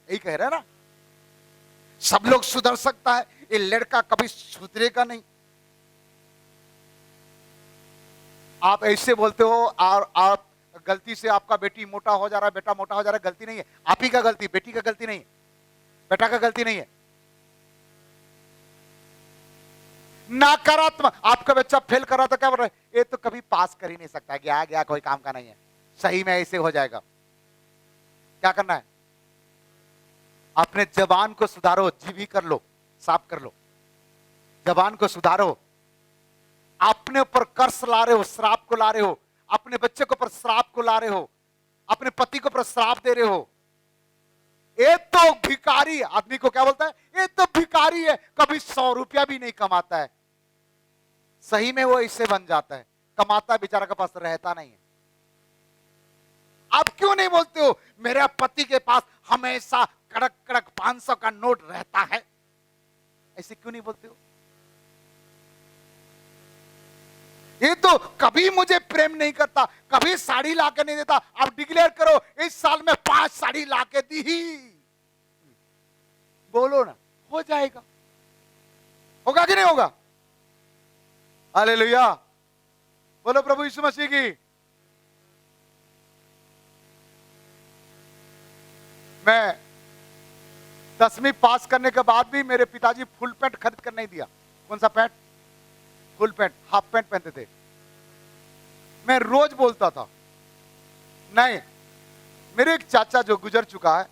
यही कह रहे हैं ना, सब लोग सुधर सकता है, ये लड़का कभी सुधरेगा नहीं। आप ऐसे बोलते हो और आप गलती से आपका बेटी मोटा हो जा रहा है, बेटा मोटा हो जा रहा है, गलती नहीं है, आप ही का गलती, बेटी का गलती नहीं है, बेटा का गलती नहीं है। नकारात्मक। आपका बच्चा फेल कर रहा था, क्या बोल रहे, ये तो कभी पास कर ही नहीं सकता, गया गया कोई काम का नहीं है, सही में ऐसे हो जाएगा। क्या करना है, अपने जबान को सुधारो, जीवी कर लो, साफ कर लो, जबान को सुधारो। अपने ऊपर कर्ज ला रहे हो, श्राप को ला रहे हो, अपने बच्चे को ऊपर श्राप को ला रहे हो, अपने पति को ऊपर श्राप दे रहे हो। ये तो भिखारी, आदमी को क्या बोलता है, ये तो भिखारी है, कभी 100 रुपया भी नहीं कमाता है। सही में वो इससे बन जाता है, कमाता है, बेचारा के पास रहता नहीं है। आप क्यों नहीं बोलते हो, मेरे पति के पास हमेशा कड़क कड़क 500 का नोट रहता है, ऐसे क्यों नहीं बोलते हो? ये तो कभी मुझे प्रेम नहीं करता, कभी साड़ी लाके नहीं देता, अब डिक्लेयर करो इस साल में 5 साड़ी लाके दी ही। बोलो ना, हो जाएगा। होगा कि नहीं होगा? हालेलुया, बोलो प्रभु यीशु मसीह की। मैं 10वीं पास करने के बाद भी मेरे पिताजी फुल पैंट खरीद कर नहीं दिया। कौन सा pant? Full pant, half pant पहनते थे। मैं रोज बोलता था नहीं। मेरे एक चाचा जो गुजर चुका है,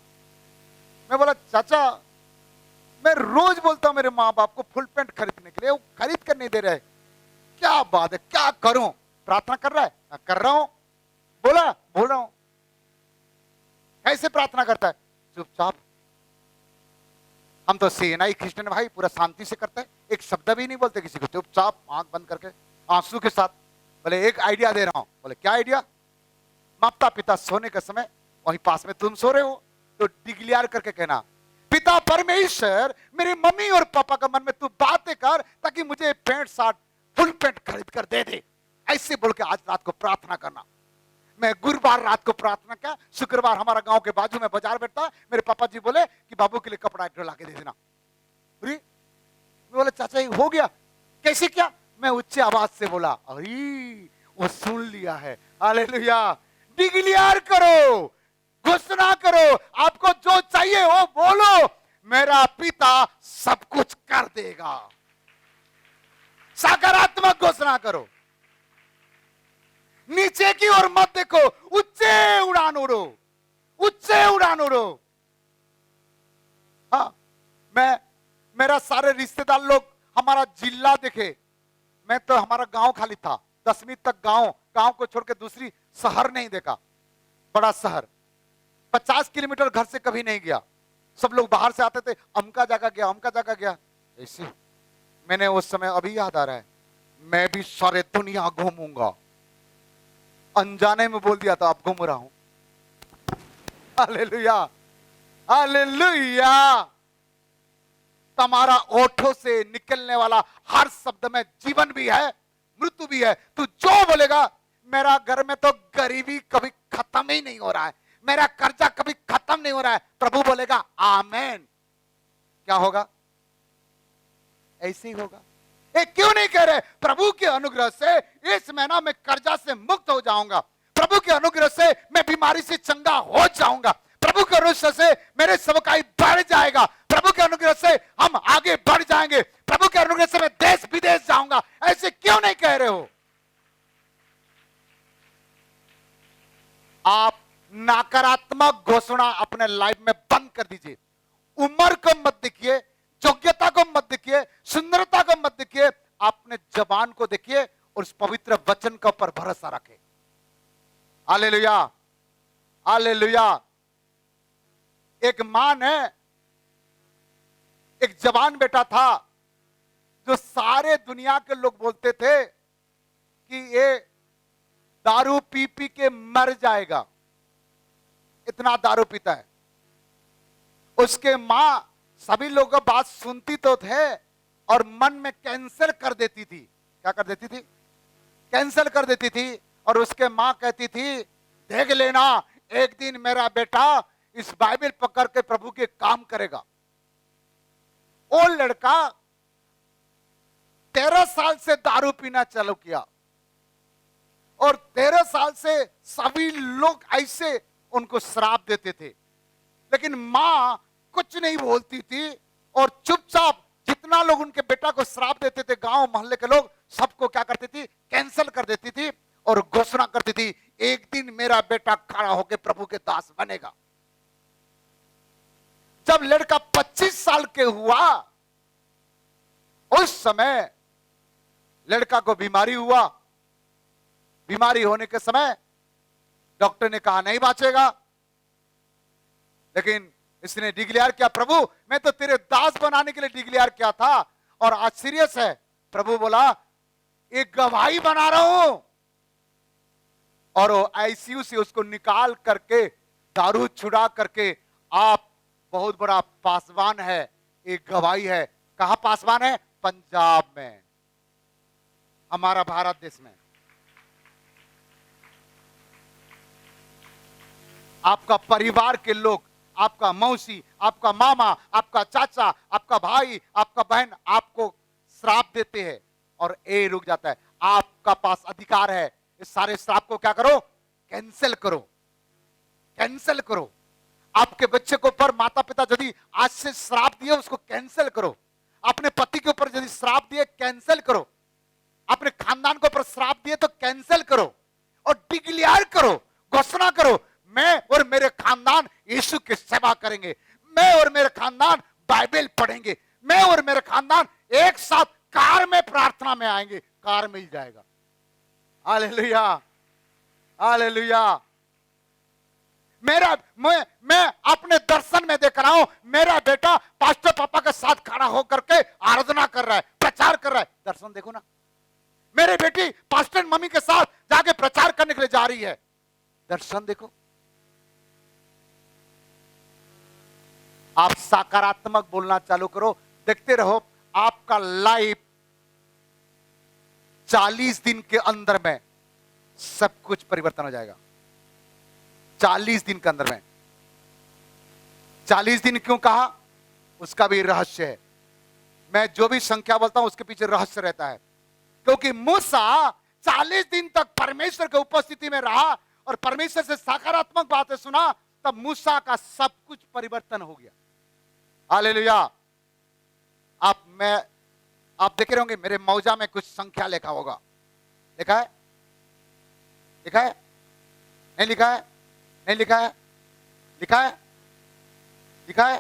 मैं बोला चाचा, मैं रोज बोलता हूं मेरे माँ बाप को फुल पैंट खरीदने के लिए, वो खरीद कर नहीं दे रहे, क्या बात है, क्या करूं? प्रार्थना कर रहा है, कर रहा हूं, बोल रहा हूं। कैसे प्रार्थना करता है? चुपचाप। हम तो सेनाई क्रिश्चियन भाई, पूरा शांति से करते हैं, एक शब्द भी नहीं बोलते किसी को, चुपचाप आंख बंद करके आंसू के साथ। बोले एक आइडिया दे रहा हूं। बोले क्या आइडिया? माता पिता सोने के समय वहीं पास में तुम सो रहे हो, तो डिक्लेयर करके कहना, पिता परमेश्वर, मेरी मम्मी और पापा का मन में तू बातें कर, ताकि मुझे पैंट शर्ट फुल पैंट खरीद कर दे दे। ऐसे बोल के आज रात को प्रार्थना करना। मैं गुरुवार रात को प्रार्थना किया, शुक्रवार हमारा गांव के बाजू में बाजार बैठता, मेरे पापा जी बोले कि बाबू के लिए कपड़ा एक ला के दे देना। मैं बोला चाचा ये हो गया? कैसे क्या? मैं उच्च आवाज से बोला, अरे वो सुन लिया है। हालेलुया। डिक्लेयर करो, घोषणा करो, आपको जो चाहिए वो बोलो, मेरा पिता सब कुछ कर देगा। सकारात्मक घोषणा करो, नीचे की ओर मत देखो, उच्चे उड़ान उड़ो, उच्चे उड़ान उड़ो। हाँ, मेरा सारे रिश्तेदार लोग हमारा जिला देखे, मैं तो हमारा गांव खाली था, 10वीं तक गांव को छोड़ के दूसरी शहर नहीं देखा, बड़ा शहर 50 किलोमीटर घर से कभी नहीं गया। सब लोग बाहर से आते थे, अमका जगह गया, अमका जगह गया, ऐसे। मैंने उस समय, अभी याद आ रहा है, मैं भी सारे दुनिया घूमूंगा, अनजाने में बोल दिया था, अब घूम रहा हूं। Hallelujah, hallelujah. तुम्हारा ओठों से निकलने वाला हर शब्द में जीवन भी है, मृत्यु भी है। तू जो बोलेगा, मेरा घर में तो गरीबी कभी खत्म ही नहीं हो रहा है, मेरा कर्जा कभी खत्म नहीं हो रहा है, प्रभु बोलेगा आमेन। क्या होगा? ऐसे ही होगा। ये क्यों नहीं कह रहे, प्रभु के अनुग्रह से इस महीना में कर्जा से मुक्त हो जाऊंगा, प्रभु के अनुग्रह से मैं बीमारी से चंगा हो जाऊंगा, प्रभु के अनुग्रह से मेरे सेवकाई बढ़ जाएगा, प्रभु के अनुग्रह से हम आगे बढ़ जाएंगे, प्रभु के अनुग्रह से मैं देश विदेश जाऊंगा। ऐसे क्यों नहीं कह रहे हो? आप नकारात्मक घोषणा अपने लाइफ में बंद कर दीजिए। उम्र को मत देखिए, योग्यता को मत देखिए, सुंदरता को मत देखिए, अपने जबान को देखिए और उस पवित्र वचन का ऊपर भरोसा रखें। Hallelujah, hallelujah. एक मां ने एक जवान बेटा था, जो सारे दुनिया के लोग बोलते थे कि ये दारू पी पी के मर जाएगा, इतना दारू पीता है। उसके मां सभी लोगों की बात सुनती तो थे और मन में कैंसिल कर देती थी। क्या कर देती थी? कैंसिल कर देती थी। और उसके मां कहती थी, देख लेना एक दिन मेरा बेटा इस बाइबल पकड़ के प्रभु के काम करेगा। वो लड़का 13 साल से दारू पीना चालू किया और 13 साल से सभी लोग ऐसे उनको श्राप देते थे, लेकिन मां कुछ नहीं बोलती थी और चुपचाप जितना लोग उनके बेटा को श्राप देते थे, गांव मोहल्ले के लोग सबको क्या करती थी, कैंसिल कर देती थी और घोषणा करती थी, एक दिन मेरा बेटा खड़ा होकर प्रभु के दास बनेगा। जब लड़का 25 साल के हुआ, उस समय लड़का को बीमारी हुआ। बीमारी होने के समय डॉक्टर ने कहा नहीं बाँचेगा, लेकिन इसने डिक्लेयर किया, प्रभु मैं तो तेरे दास बनाने के लिए डिक्लेयर किया था और आज सीरियस है। प्रभु बोला एक गवाही बना रहा हूं, और वो आईसीयू से उसको निकाल करके दारू छुड़ा करके, आप बहुत बड़ा पासवान है, एक गवाही है। कहां पासवान है? पंजाब में, हमारा भारत देश में। आपका परिवार के लोग, आपका मौसी, आपका मामा, आपका चाचा, आपका भाई, आपका बहन आपको श्राप देते हैं और ए रुक जाता है। आपका पास अधिकार है, इस सारे श्राप को क्या करो? कैंसिल करो, कैंसिल करो। आपके बच्चे के ऊपर माता पिता यदि आज से श्राप दिए, उसको कैंसिल करो। अपने पति के ऊपर यदि श्राप दिए, कैंसिल करो। अपने खानदान के ऊपर श्राप दिए तो कैंसिल करो और डिक्लेयर करो, घोषणा करो, मैं और मेरे खानदान यीशु की सेवा करेंगे, मैं और मेरे खानदान बाइबल पढ़ेंगे, मैं और मेरे खानदान एक साथ कार में प्रार्थना में आएंगे, कार मिल जाएगा। Hallelujah, hallelujah. मैं अपने दर्शन में देख रहा हूं, मेरा बेटा पास्टर पापा के साथ खड़ा होकर के आराधना कर रहा है, प्रचार कर रहा है। दर्शन देखो ना, मेरी बेटी पास्टर मम्मी के साथ जाके प्रचार करने के लिए जा रही है, दर्शन देखो। आप सकारात्मक बोलना चालू करो, देखते रहो आपका लाइफ 40 दिन के अंदर में सब कुछ परिवर्तन हो जाएगा। 40 दिन के अंदर में। 40 दिन क्यों कहा? उसका भी रहस्य है। मैं जो भी संख्या बोलता हूं उसके पीछे रहस्य रहता है, क्योंकि मूसा 40 दिन तक परमेश्वर की उपस्थिति में रहा और परमेश्वर से सकारात्मक बातें सुना, तब मूसा का सब कुछ परिवर्तन हो गया। हालेलुया। आप देख रहे होंगे मेरे मौजा में कुछ संख्या लिखा होगा, लिखा है? लिखा है? नहीं लिखा है? नहीं लिखा है? लिखा है? लिखा है?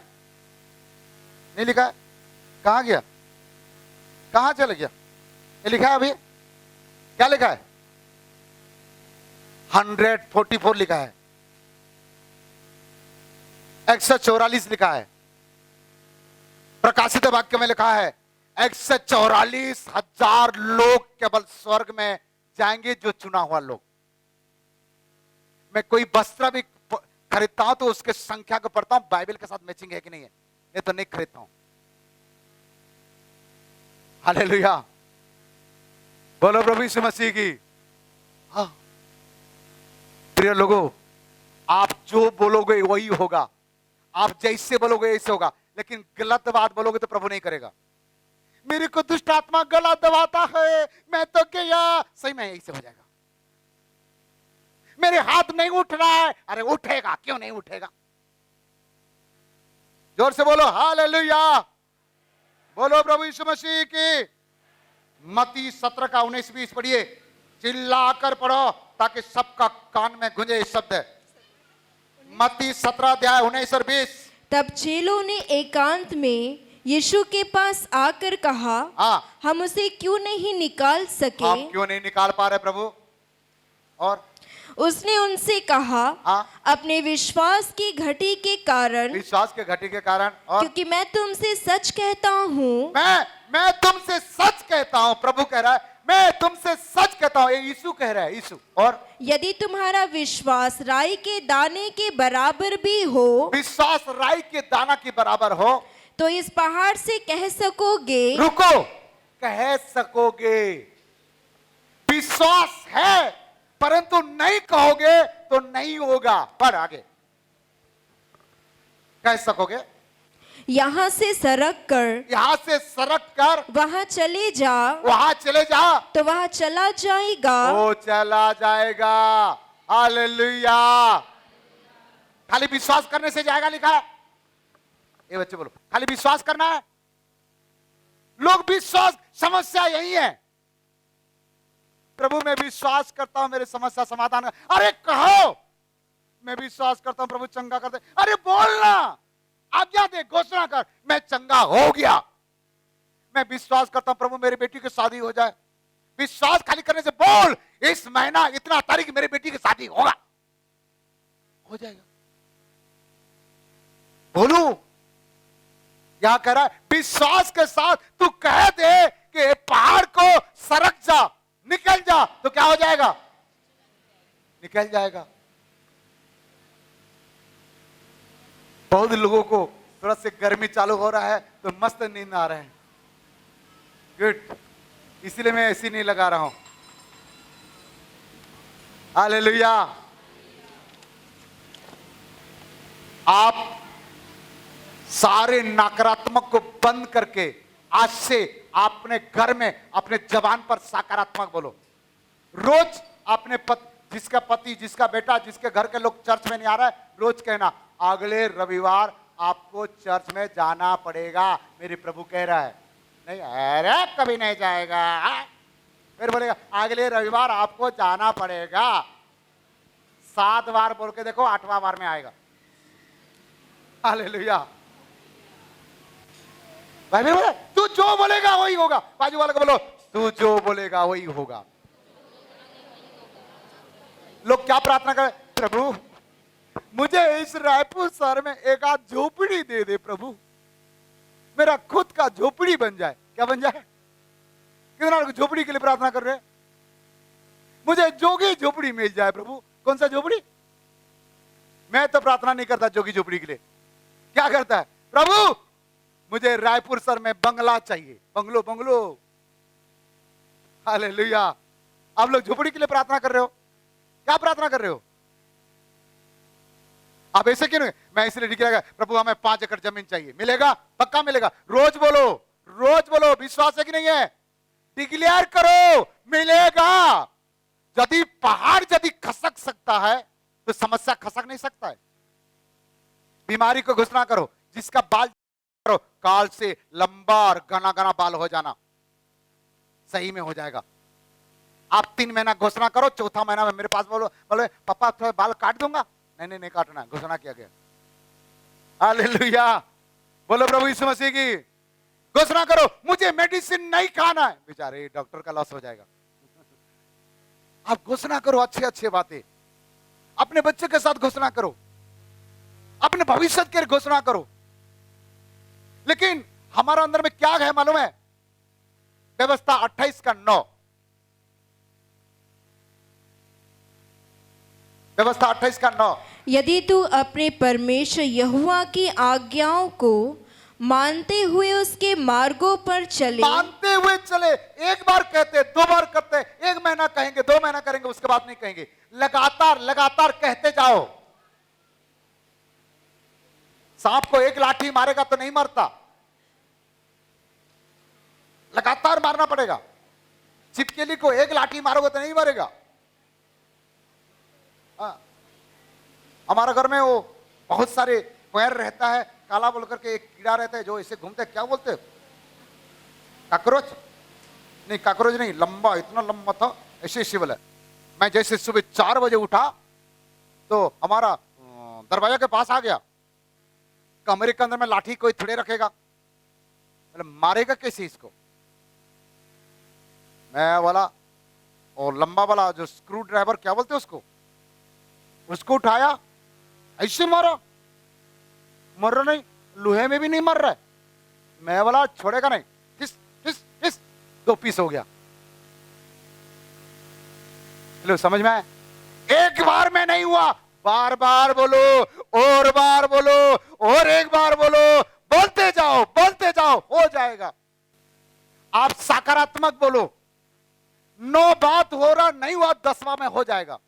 नहीं लिखा है? कहां गया? कहां चला गया? ये लिखा है अभी? क्या लिखा है? 144 लिखा है, 144 लिखा है। प्रकाशित वाक्य में लिखा है 144,000 लोग केवल स्वर्ग में जाएंगे, जो चुना हुआ लोग। मैं कोई वस्त्र भी खरीदता हूं तो उसके संख्या को पढ़ता हूं, बाइबल के साथ मैचिंग है कि नहीं है, नहीं तो नहीं खरीदता हूं। हालेलुया, बोलो प्रभु यीशु मसीह की। हाँ प्रिय लोगों, आप जो बोलोगे वही होगा, आप जैसे बोलोगे ऐसे होगा, लेकिन गलत बात बोलोगे तो प्रभु नहीं करेगा। मेरे को दुष्ट आत्मा गलत दबाता है, मैं तो क्या सही में ऐसे हो जाएगा। मेरे हाथ नहीं उठ रहा है, अरे उठेगा, क्यों नहीं उठेगा? जोर से बोलो हालेलुया, बोलो प्रभु यीशु मसीह की। मत्ती 17 का 19-20 पढ़िए, चिल्लाकर पढ़ो ताकि सबका कान में गूंजे ये शब्द। मत्ती 17 अध्याय 19 और 20। तब चेलों ने एकांत में यीशु के पास आकर कहा, हम उसे क्यों नहीं निकाल सके? हम क्यों नहीं निकाल पा रहे प्रभु? और उसने उनसे कहा, अपने विश्वास की घटी के कारण। विश्वास के घटी के कारण। और क्योंकि मैं तुमसे सच कहता हूँ, मैं तुमसे सच कहता हूँ, प्रभु कह रहा है मैं तुमसे सच कहता हूँ, ये यीशु कह रहा है, यीशु। और यदि तुम्हारा विश्वास राई के दाने के बराबर भी हो, विश्वास राई के दाना के बराबर हो, तो इस पहाड़ से कह सकोगे, रुको, कह सकोगे। विश्वास है परंतु नहीं कहोगे तो नहीं होगा। पर आगे कह सकोगे, यहाँ से सरक कर वहाँ चले जा, तो वहाँ चला जाएगा, वो चला जाएगा। हालेलुया। खाली विश्वास करने से जाएगा लिखा है। ये बच्चे बोलो, खाली विश्वास करना है, लोग विश्वास, समस्या यही है, प्रभु मैं विश्वास करता हूं मेरे समस्या समाधान कर। अरे कहो मैं विश्वास करता हूं प्रभु चंगा कर दे। अरे बोलना, आज्ञा दे, घोषणा कर, मैं चंगा हो गया। मैं विश्वास करता हूं प्रभु मेरी बेटी की शादी हो जाए। विश्वास खाली करने से बोल, इस महीना इतना तारीख मेरी बेटी की शादी होगा, हो जाएगा। बोलू, यहां कह रहा है विश्वास के साथ तू कह दे कि पहाड़ को सरक जा, निकल जा, तो क्या हो जाएगा? निकल जाएगा। बहुत लोगों को थोड़ा से गर्मी चालू हो रहा है तो मस्त नींद आ रहे हैं। गुड, इसीलिए मैं ऐसी नहीं लगा रहा हूं। हालेलुया। आप सारे नकारात्मक को बंद करके आज से अपने घर में अपने जबान पर सकारात्मक बोलो। रोज अपने जिसका पति, जिसका बेटा, जिसके घर के लोग चर्च में नहीं आ रहा है, रोज कहना अगले रविवार आपको चर्च में जाना पड़ेगा, मेरे प्रभु कह रहा है। नहीं, अरे कभी नहीं जाएगा, फिर बोलेगा अगले रविवार आपको जाना पड़ेगा। 7 बार बोल के देखो, 8वां बार में आएगा। हालेलुया। भाई बोले तू जो बोलेगा वही होगा। बाजू वाले को बोलो तू जो बोलेगा वही होगा। लोग क्या प्रार्थना करें? प्रभु मुझे इस रायपुर शहर में एक आध झोपड़ी दे दे प्रभु, मेरा खुद का झोपड़ी बन जाए। क्या बन जाए? कितना लोग झोपड़ी के लिए प्रार्थना कर रहे हैं? मुझे जोगी झोपड़ी मिल जाए प्रभु। कौन सा झोपड़ी? मैं तो प्रार्थना नहीं करता जोगी झोपड़ी के लिए। क्या करता है? प्रभु मुझे रायपुर शहर में बंगला चाहिए, बंगलो बंगलो। हालेलुया। आप लोग झोपड़ी के लिए प्रार्थना कर रहे हो? क्या प्रार्थना कर रहे हो? आप ऐसे क्यों नहीं? मैं इसलिए डिक्लेयर कर, प्रभु हमें 5 एकड़ जमीन चाहिए। मिलेगा, पक्का मिलेगा। रोज बोलो, रोज बोलो। विश्वास है कि नहीं है? डिक्लेयर करो, मिलेगा। यदि पहाड़ यदि खसक सकता है तो समस्या खसक नहीं सकता है। बीमारी को घोषणा करो, जिसका बाल करो, काल से लंबा और घना घना बाल हो जाना, सही में हो जाएगा। आप 3 महीना घोषणा करो, चौथा महीना में मेरे पास बोलो, बोले पापा थोड़ा बाल काट दूंगा। नहीं काटना, घोषणा किया गया। हालेलुया। बोलो प्रभु यीशु मसीह की। घोषणा करो मुझे मेडिसिन नहीं खाना है। बेचारे डॉक्टर का लॉस हो जाएगा। आप घोषणा करो अच्छे अच्छे बातें। अपने बच्चे के साथ घोषणा करो, अपने भविष्य के घोषणा करो। लेकिन हमारा अंदर में क्या है मालूम है? व्यवस्था 28:9। व्यवस्था 28:9। यदि तू अपने परमेश्वर यहोवा की आज्ञाओं को मानते हुए उसके मार्गों पर चले, मानते हुए चले। एक बार कहते, 2 बार करते, 1 महीना कहेंगे, 2 महीना करेंगे, उसके बाद नहीं कहेंगे। लगातार लगातार कहते जाओ। सांप को एक लाठी मारेगा तो नहीं मरता, लगातार मारना पड़ेगा। छिपकली को एक लाठी मारोगे तो नहीं मरेगा। हमारा घर में वो बहुत सारे पैर रहता है, काला बोल करके एक कीड़ा रहता है जो ऐसे घूमते, क्या बोलते? काकरोच? नहीं काकरोच नहीं, लंबा, इतना लंबा था, ऐसे शिवल है। मैं जैसे सुबह 4 बजे उठा तो हमारा दरवाजा के पास आ गया। कमरे के अंदर में लाठी कोई थोड़े रखेगा, मतलब मारेगा कैसे इसको? मैं वाला और लंबा वाला जो स्क्रू ड्राइवर क्या बोलते उसको उठाया, ऐसे मारा। मर रहा नहीं, लोहे में भी नहीं मर रहा है। मैं वाला छोड़ेगा नहीं, हिस हिस हिस, 2 पीस हो गया। लो समझ में आया? एक बार में नहीं हुआ, बार बार बोलो, और बार बोलो, और एक बार बोलो, बोलते जाओ, हो जाएगा। आप सकारात्मक बोलो। 9 बात हो रहा नहीं हुआ, 10वां में हो जाएगा।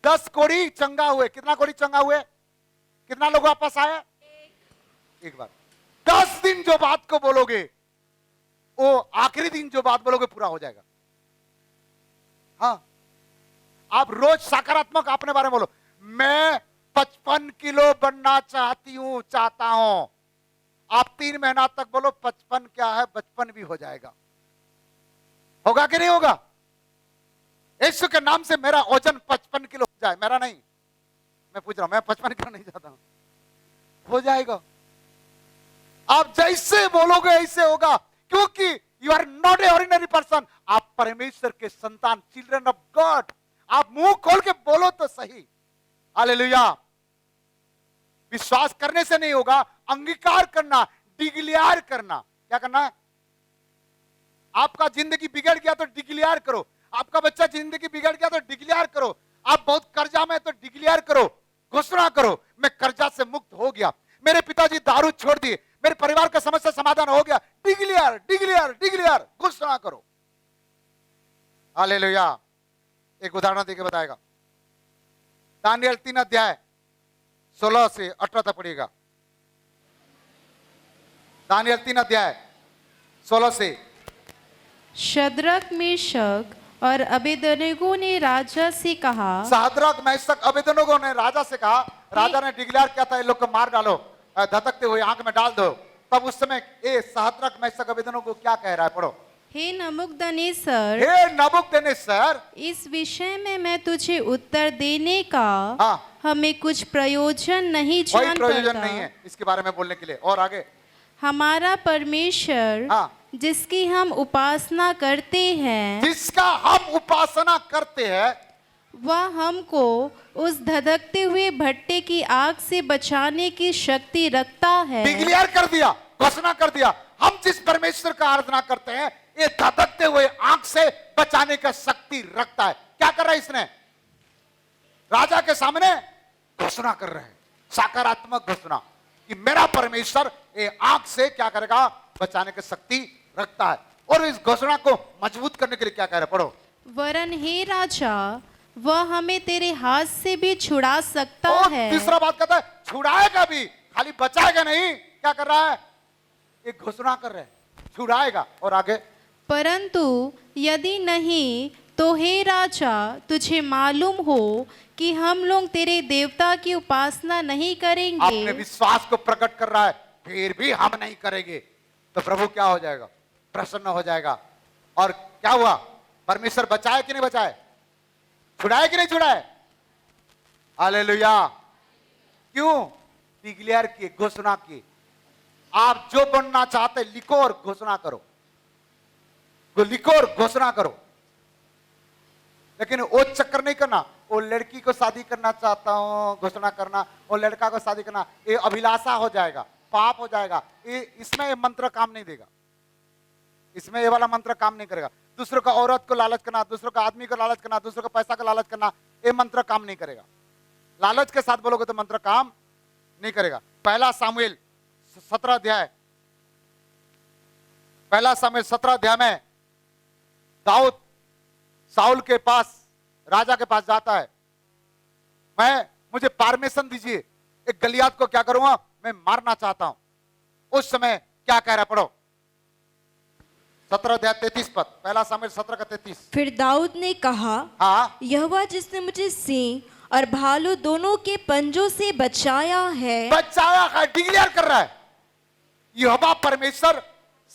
10 कोड़ी चंगा हुए। कितना कोड़ी चंगा हुए? कितना लोग वापस आए? एक बार। 10 दिन जो बात को बोलोगे, वो आखिरी दिन जो बात बोलोगे पूरा हो जाएगा। हाँ, आप रोज सकारात्मक अपने बारे में बोलो। मैं 55 किलो बनना चाहता हूं। आप 3 महीना तक बोलो 55 क्या है, बचपन भी हो जाएगा। होगा कि नहीं होगा? यीशु के नाम से मेरा वजन 55 किलो हो जाए, मेरा नहीं, मैं पूछ रहा हूं, मैं 55 किलो नहीं चाहता हूं, हो जाएगा। आप जैसे बोलोगे ऐसे होगा, क्योंकि you are not a ordinary person, आप परमेश्वर के संतान, चिल्ड्रन ऑफ गॉड। आप मुंह खोल के बोलो तो सही। हालेलुया। विश्वास करने से नहीं होगा, अंगीकार करना, डिक्लेयर करना। क्या करना है? आपका जिंदगी बिगड़ गया तो डिक्लेयर करो, आपका बच्चा जिंदगी बिगड़ गया तो डिक्लेयर करो, आप बहुत कर्जा में तो डिक्लेयर करो, घोषणा करो, मैं कर्जा से मुक्त हो गया, मेरे पिताजी दारू छोड़ दिए, मेरे परिवार का समस्या समाधान हो गया। डिक्लेयर डिक्लेयर डिक्लेयर, घोषणा करो। हालेलुया। एक उदाहरण देके बताएगा। दानियल 3 अध्याय 16 से 18 तक पढ़िएगा। दानियल 3 अध्याय 16 से। शद्रक, मेशक और अबेदनगो ने राजा से कहा, शद्रक, मेशक, अबेदनगो ने राजा से कहा, राजा ने डिक्लेयर किया था, इन लोग को मार डालो, धधकते हुए आंख में डाल दो। तब उस समय ए शद्रक, मेशक, अबेदनगो क्या कह रहा है? पढ़ो। हे नबूकदनेस्सर, हे नबूकदनेस्सर, इस विषय में मैं तुझे उत्तर देने का हाँ, हमें कुछ प्रयोजन नहीं कोई जान प्रयोजन पड़ता। नहीं है इसके बारे में बोलने के लिए। और आगे, हमारा परमेश्वर हाँ, जिसकी हम उपासना करते हैं, जिसका हम उपासना करते हैं, वह हमको उस धधकते हुए भट्टे की आग से बचाने की शक्ति रखता है। डिक्लेयर कर दिया, घोषणा कर दिया, हम जिस परमेश्वर का आराधना करते हैं, ये धधकते हुए आग से बचाने का शक्ति रखता है। क्या कर रहा है इसने? राजा के सामने घोषणा कर रहे हैं, सकारात्मक घोषणा कि मेरा परमेश्वर ये आग से क्या करेगा? बचाने की शक्ति रखता है। और इस घोषणा को मजबूत करने के लिए क्या कह रहे हैं? पढ़ो। वरन हे राजा, वह हमें तेरे हाथ से भी छुड़ा सकता और है। तीसरा बात कहता है, छुड़ाएगा भी, खाली बचाएगा नहीं। क्या कर रहा है? एक घोषणा कर रहे हैं, छुड़ाएगा। और आगे, परंतु यदि नहीं तो हे राजा, तुझे मालूम हो कि हम लोग तेरे देवता की उपासना नहीं करेंगे। अपने विश्वास को प्रकट कर रहा है, फिर भी हम नहीं करेंगे। तो प्रभु क्या हो जाएगा? प्रसन्न हो जाएगा। और क्या हुआ? परमेश्वर बचाए कि नहीं बचाए? छुड़ाए कि नहीं छुड़ाए? हालेलुया। क्यों? डिक्लेयर किए, घोषणा किए। आप जो बनना चाहते लिखो और घोषणा करो, लिखो और घोषणा करो। लेकिन वो चक्कर नहीं करना, वो लड़की को शादी करना चाहता हूं, घोषणा करना, वो लड़का को शादी करना, ये अभिलाषा हो जाएगा, पाप हो जाएगा। ये इसमें ये मंत्र काम नहीं देगा, इसमें ये वाला मंत्र काम नहीं करेगा। दूसरों का औरत को लालच करना, दूसरों का आदमी को लालच करना, दूसरों का पैसा का लालच करना, ये मंत्र काम नहीं करेगा। लालच के साथ बोलोगे तो मंत्र काम नहीं करेगा। पहला सामुएल 17 अध्याय, पहला सामुएल 17 अध्याय में दाऊद साउल के पास, राजा के पास जाता है, मुझे परमिशन दीजिए, एक गलियात को क्या करूंगा? मैं मारना चाहता हूं। उस समय क्या कह रहा है? पढ़ो। 17 अध्याय 33 पद, पहला सामुएल 17 का 33। फिर दाऊद ने कहा, हाँ, यहोवा जिसने मुझे सिंह और भालू दोनों के पंजों से बचाया है। बचाया है, डिक्लेयर कर रहा है, यहोवा परमेश्वर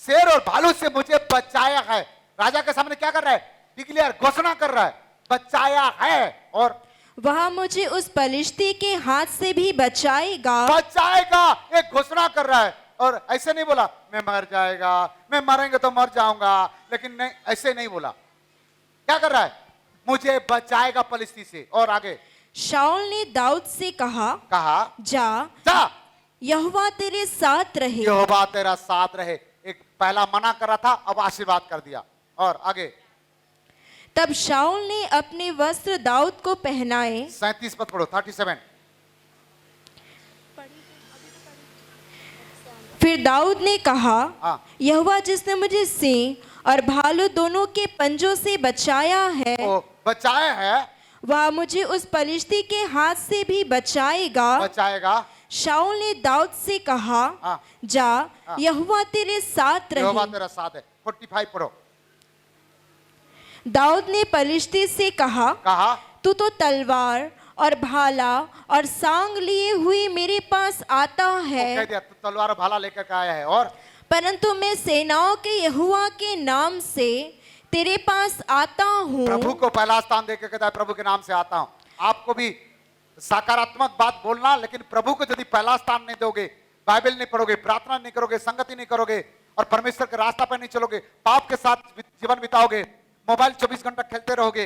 शेर और भालू से मुझे बचाया है। राजा के सामने क्या कर रहा है? डिक्लेयर, घोषणा कर रहा है, बचाया है। और वह मुझे उस पलिश्ती के हाथ से भी बचाएगा। बचाएगा, एक घोषणा कर रहा है। और ऐसे नहीं बोला मैं मर जाएगा, मैं मरेंगे तो मर जाऊंगा, लेकिन नहीं, ऐसे नहीं बोला। क्या कर रहा है? मुझे बचाएगा पलिश्ती से। और आगे, शाऊल ने दाऊद से कहा, जा जा, यहोवा तेरे साथ रहे। यहोवा तेरा साथ रहे। एक पहला मना कर रहा था, अब आशीर्वाद कर दिया। और आगे, तब शाऊल ने अपने वस्त्र दाऊद को पहनाए। 37 पद पढ़ो, 37। फिर दाऊद ने कहा, हाँ। यहोवा जिसने मुझे सिंह और भालू दोनों के पंजों से बचाया है, वो बचाए है, वह मुझे उस पलिश्ती के हाथ से भी बचाएगा। बचाएगा। शाऊल ने दाऊद से कहा, हाँ। जा, यहोवा तेरे साथ यहोवा रहे। तेरा साथ है। 45 पढ़ो। दाऊद ने पलिश्ती से कहा, तू तो तलवार और भाला और सांग लिए हुए मेरे पास आता वो कह है, दिया तू तलवार और भाला लेकर के आया है, और परंतु मैं सेनाओं के यहोवा के नाम से तेरे पास आता हूँ। प्रभु को पहला स्थान देकर कहता है प्रभु के नाम से आता हूं। आपको भी सकारात्मक बात बोलना, लेकिन प्रभु को यदि पहला स्थान नहीं दोगे, बाइबल नहीं पढ़ोगे, प्रार्थना नहीं करोगे, संगति नहीं करोगे और परमेश्वर के रास्ता पर नहीं चलोगे, पाप के साथ जीवन बिताओगे, मोबाइल 24 घंटा खेलते रहोगे,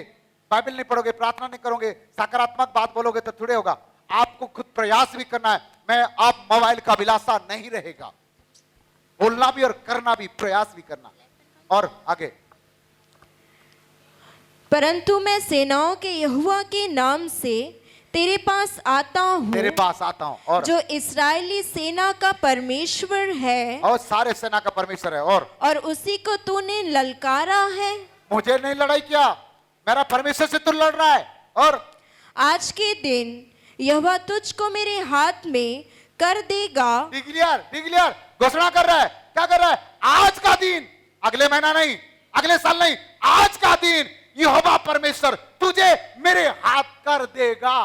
बाइबल नहीं पढ़ोगे, प्रार्थना नहीं करोगे, सकारात्मक बात बोलोगे तो थोड़े होगा। आपको खुद प्रयास भी करना है। मैं आप मोबाइल का अभिलाषा नहीं रहेगा, बोलना भी और करना भी, प्रयास भी करना। और आगे, परंतु मैं सेनाओं के यहोवा के नाम से तेरे पास आता तेरे हूँ, पास आता हूं, और जो इस्राएली सेना का परमेश्वर है, और सारे सेना का परमेश्वर है, और उसी को तूने ललकारा है। मुझे नहीं लड़ाई किया, मेरा परमेश्वर से तू लड़ रहा है। और आज के दिन यहोवा तुझको मेरे हाथ में कर देगा। डिक्लेयर घोषणा कर रहा है। क्या कर रहा है? आज का दिन, अगले महीना नहीं, अगले साल नहीं, आज का दिन यहोवा परमेश्वर तुझे मेरे हाथ कर देगा।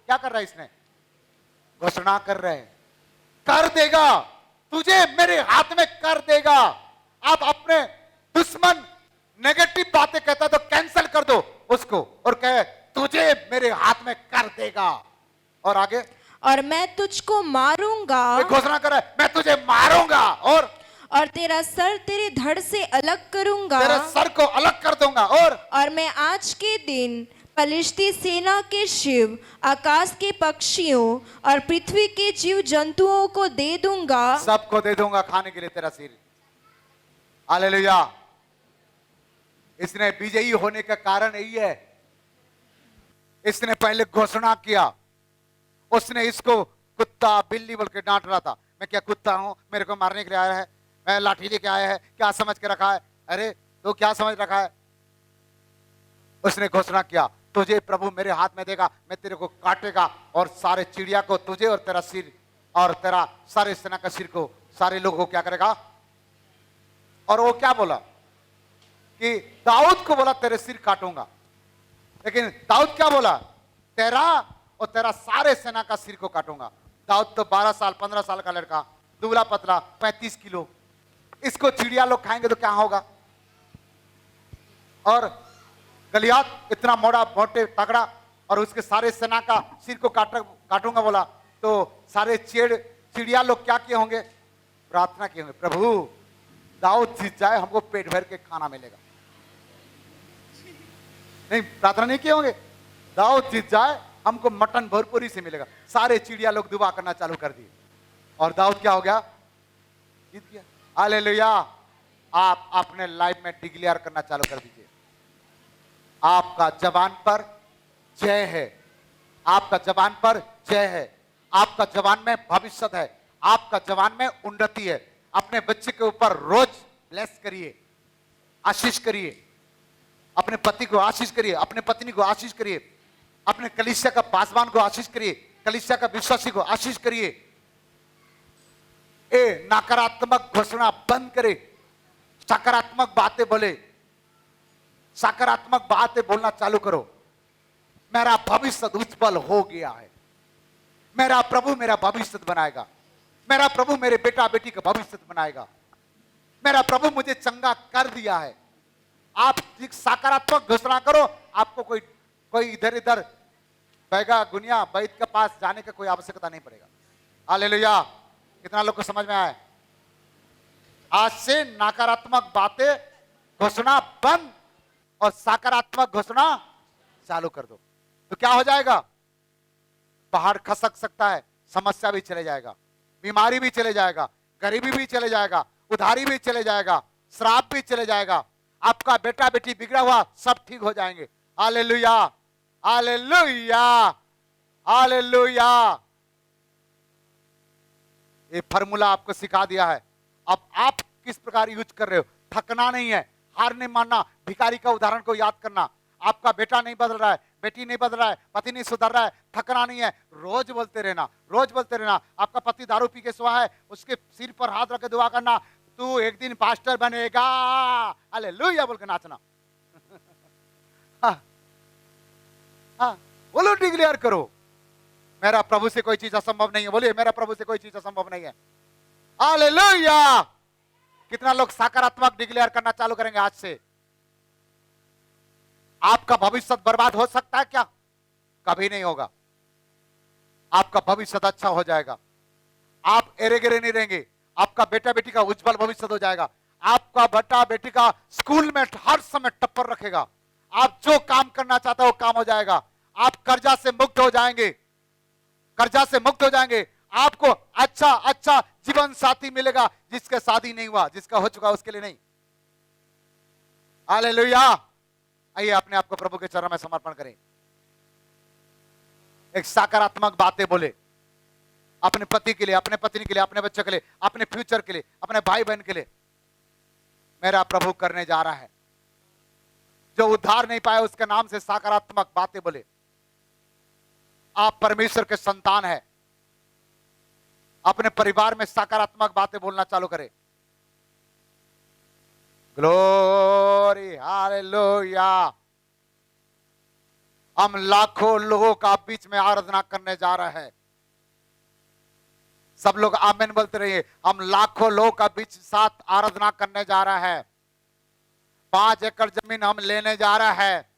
क्या कर रहा है इसने? घोषणा कर रहे हैं, कर देगा, तुझे मेरे हाथ में कर देगा। आप अपने दुश्मन नेगेटिव बातें कहता है तो कैंसिल कर दो उसको और कहे तुझे मेरे हाथ में कर देगा। और आगे, और मैं तुझको मारूंगा, ये घोषणा कर रहा है, मैं तुझे मारूंगा और तेरा सर तेरे धड़ से अलग करूंगा, तेरे सर को अलग कर दूंगा। और मैं आज के दिन पलिश्ती सेना के शिव, आकाश के पक्षियों और पृथ्वी के जीव जंतुओं को दे दूंगा। सबको दे दूंगा खाने के लिए तेरा सिर। हालेलुया। इसने विजयी होने का कारण यही है, इसने पहले घोषणा किया। उसने इसको कुत्ता बिल्ली बोल के डांट रहा था। मैं क्या कुत्ता हूं, मेरे को मारने के लिए आया है, मैं लाठी लेके आया है, क्या समझ के रखा है? अरे तो क्या समझ रखा है? उसने घोषणा किया तुझे प्रभु मेरे हाथ में देगा, मैं तेरे को काटेगा और सारे चिड़िया को, तुझे और तेरा सिर और तेरा सारे सेना का सिर को, सारे लोगों को क्या करेगा? और वो क्या बोला कि दाऊद को बोला तेरे सिर काटूंगा, लेकिन दाऊद क्या बोला? तेरा और तेरा सारे सेना का सिर को काटूंगा। दाऊद तो 12 साल 15 साल का लड़का, दुबला पतला, 35 किलो, इसको चिड़िया लोग खाएंगे तो क्या होगा? और गलियात इतना मोटा मोटे तगड़ा और उसके सारे सेना का सिर को काटूंगा बोला, तो सारे चिड़िया लोग क्या किए होंगे? प्रार्थना किए होंगे, प्रभु दाऊद जीत जाए, हमको पेट भर के खाना मिलेगा। नहीं, प्रार्थना नहीं किए होंगे, दाऊद जीत जाए, हमको मटन भरपूरी से मिलेगा। सारे चिड़िया लोग दुआ करना चालू कर दिए और दाऊद क्या हो गया? जीत गया। हालेलुया। आप अपने लाइफ में डिक्लेयर करना चालू कर दीजिए, आपका जबान पर जय है, आपका जबान पर जय है, आपका जबान में भविष्य है, आपका जबान में उन्नति है। अपने बच्चे के ऊपर रोज ब्लेस करिए, आशीष करिए, अपने पति को आशीष करिए, अपने पत्नी को आशीष करिए, अपने कलीसिया का पासवान को आशीष करिए, कलीसिया का विश्वासी को आशीष करिए। ए नकारात्मक घोषणा बंद करे, सकारात्मक बातें बोले, सकारात्मक बातें बोलना चालू करो। मेरा भविष्य उज्जवल हो गया है, मेरा प्रभु मेरा भविष्य बनाएगा, मेरा प्रभु मेरे बेटा बेटी का भविष्य बनाएगा, मेरा प्रभु मुझे चंगा कर दिया है। आप सकारात्मक घोषणा करो, आपको कोई इधर इधर बैगा गुनिया वैद्य के पास जाने का कोई आवश्यकता नहीं पड़ेगा। हालेलुया। कितना लोग को समझ में आया? आज से नकारात्मक बातें घोषणा बंद और सकारात्मक घोषणा चालू कर दो, तो क्या हो जाएगा? पहाड़ खसक सकता है, समस्या भी चले जाएगा, बीमारी भी चले जाएगा, गरीबी भी चले जाएगा, उधारी भी चले जाएगा, श्राप भी चले जाएगा, आपका बेटा बेटी बिगड़ा हुआ सब ठीक हो जाएंगे। Hallelujah, hallelujah, hallelujah. ये फार्मूला आपको सिखा दिया है, अब आप किस प्रकार यूज कर रहे हो। थकना नहीं है, हार नहीं मानना, भिखारी का उदाहरण को याद करना। आपका बेटा नहीं बदल रहा है, बेटी नहीं बदल रहा है, पति नहीं सुधर रहा है, थकना नहीं है, रोज बोलते रहना, रोज बोलते रहना। आपका पति दारू पी के सोया है, उसके सिर पर हाथ रख के दुआ करना, तू एक दिन पास्टर बनेगा, हालेलुया बोल के नाचना। हाँ, हाँ, बोलो, डिक्लेयर करो, मेरा प्रभु से कोई चीज असंभव नहीं है। बोलिए, मेरा प्रभु से कोई चीज असंभव नहीं है। हालेलुया। कितना लोग सकारात्मक डिक्लेयर करना चालू करेंगे आज से? आपका भविष्य बर्बाद हो सकता है क्या? कभी नहीं होगा। आपका भविष्य अच्छा हो जाएगा। आप एरे गिरे नहीं रहेंगे। आपका बेटा बेटी का उज्जवल भविष्य हो जाएगा। आपका बेटा बेटी का स्कूल में हर समय टप्पर रखेगा। आप जो काम करना चाहते हो वो काम हो जाएगा। आप कर्जा से मुक्त हो जाएंगे। कर्जा से मुक्त हो जाएंगे। आपको अच्छा अच्छा जीवन साथी मिलेगा। जिसके शादी नहीं हुआ, जिसका हो चुका उसके लिए नहीं। हालेलुया। आइए अपने आप को प्रभु के चरण में समर्पण करें। एक सकारात्मक बातें बोले अपने पति के लिए, अपने पत्नी के लिए, अपने बच्चों के लिए, अपने फ्यूचर के लिए, अपने भाई बहन के लिए। मेरा प्रभु करने जा रहा है। जो उद्धार नहीं पाए उसके नाम से सकारात्मक बातें बोले। आप परमेश्वर के संतान हैं। अपने परिवार में सकारात्मक बातें बोलना चालू करें। Glory, hallelujah. हम लाखों लोगों का बीच में आराधना करने जा रहे हैं। सब लोग आमीन बोलते रहिए। हम लाखों लोगों का बीच साथ आराधना करने जा रहा है। 5 एकड़ जमीन हम लेने जा रहा है।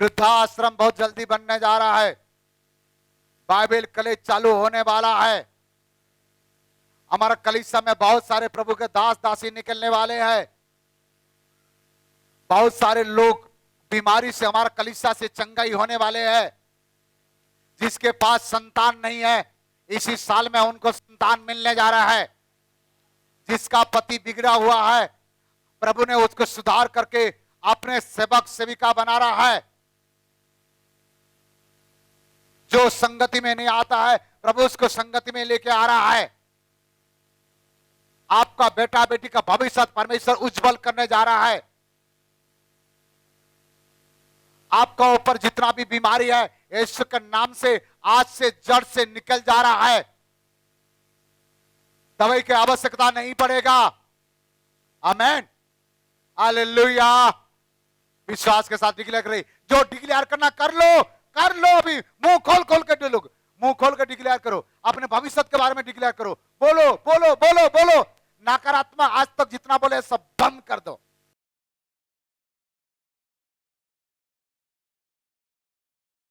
वृद्धाश्रम बहुत जल्दी बनने जा रहा है। बाइबल कॉलेज चालू होने वाला है। हमारा कलीसिया में बहुत सारे प्रभु के दास दासी निकलने वाले हैं। बहुत सारे लोग बीमारी से हमारा कलीसिया से चंगाई होने वाले हैं। जिसके पास संतान नहीं है, इसी साल में उनको संतान मिलने जा रहा है। जिसका पति बिगड़ा हुआ है, प्रभु ने उसको सुधार करके अपने सेवक सेविका बना रहा है। जो संगति में नहीं आता है, प्रभु उसको संगति में लेके आ रहा है। आपका बेटा बेटी का भविष्य परमेश्वर उज्जवल करने जा रहा है। आपका ऊपर जितना भी बीमारी है, यीशु के नाम से आज से जड़ से निकल जा रहा है। दवाई की आवश्यकता नहीं पड़ेगा। आमेन, हालेलुया। विश्वास के साथ डिक्लेयर करें। जो डिक्लेयर करना कर लो, कर लो। अभी मुंह खोल खोल के लोग मुंह खोल के डिक्लेयर करो। अपने भविष्य के बारे में डिक्लेयर करो। बोलो बोलो बोलो बोलो। नकारात्मक आज तक जितना बोले सब बंद कर दो।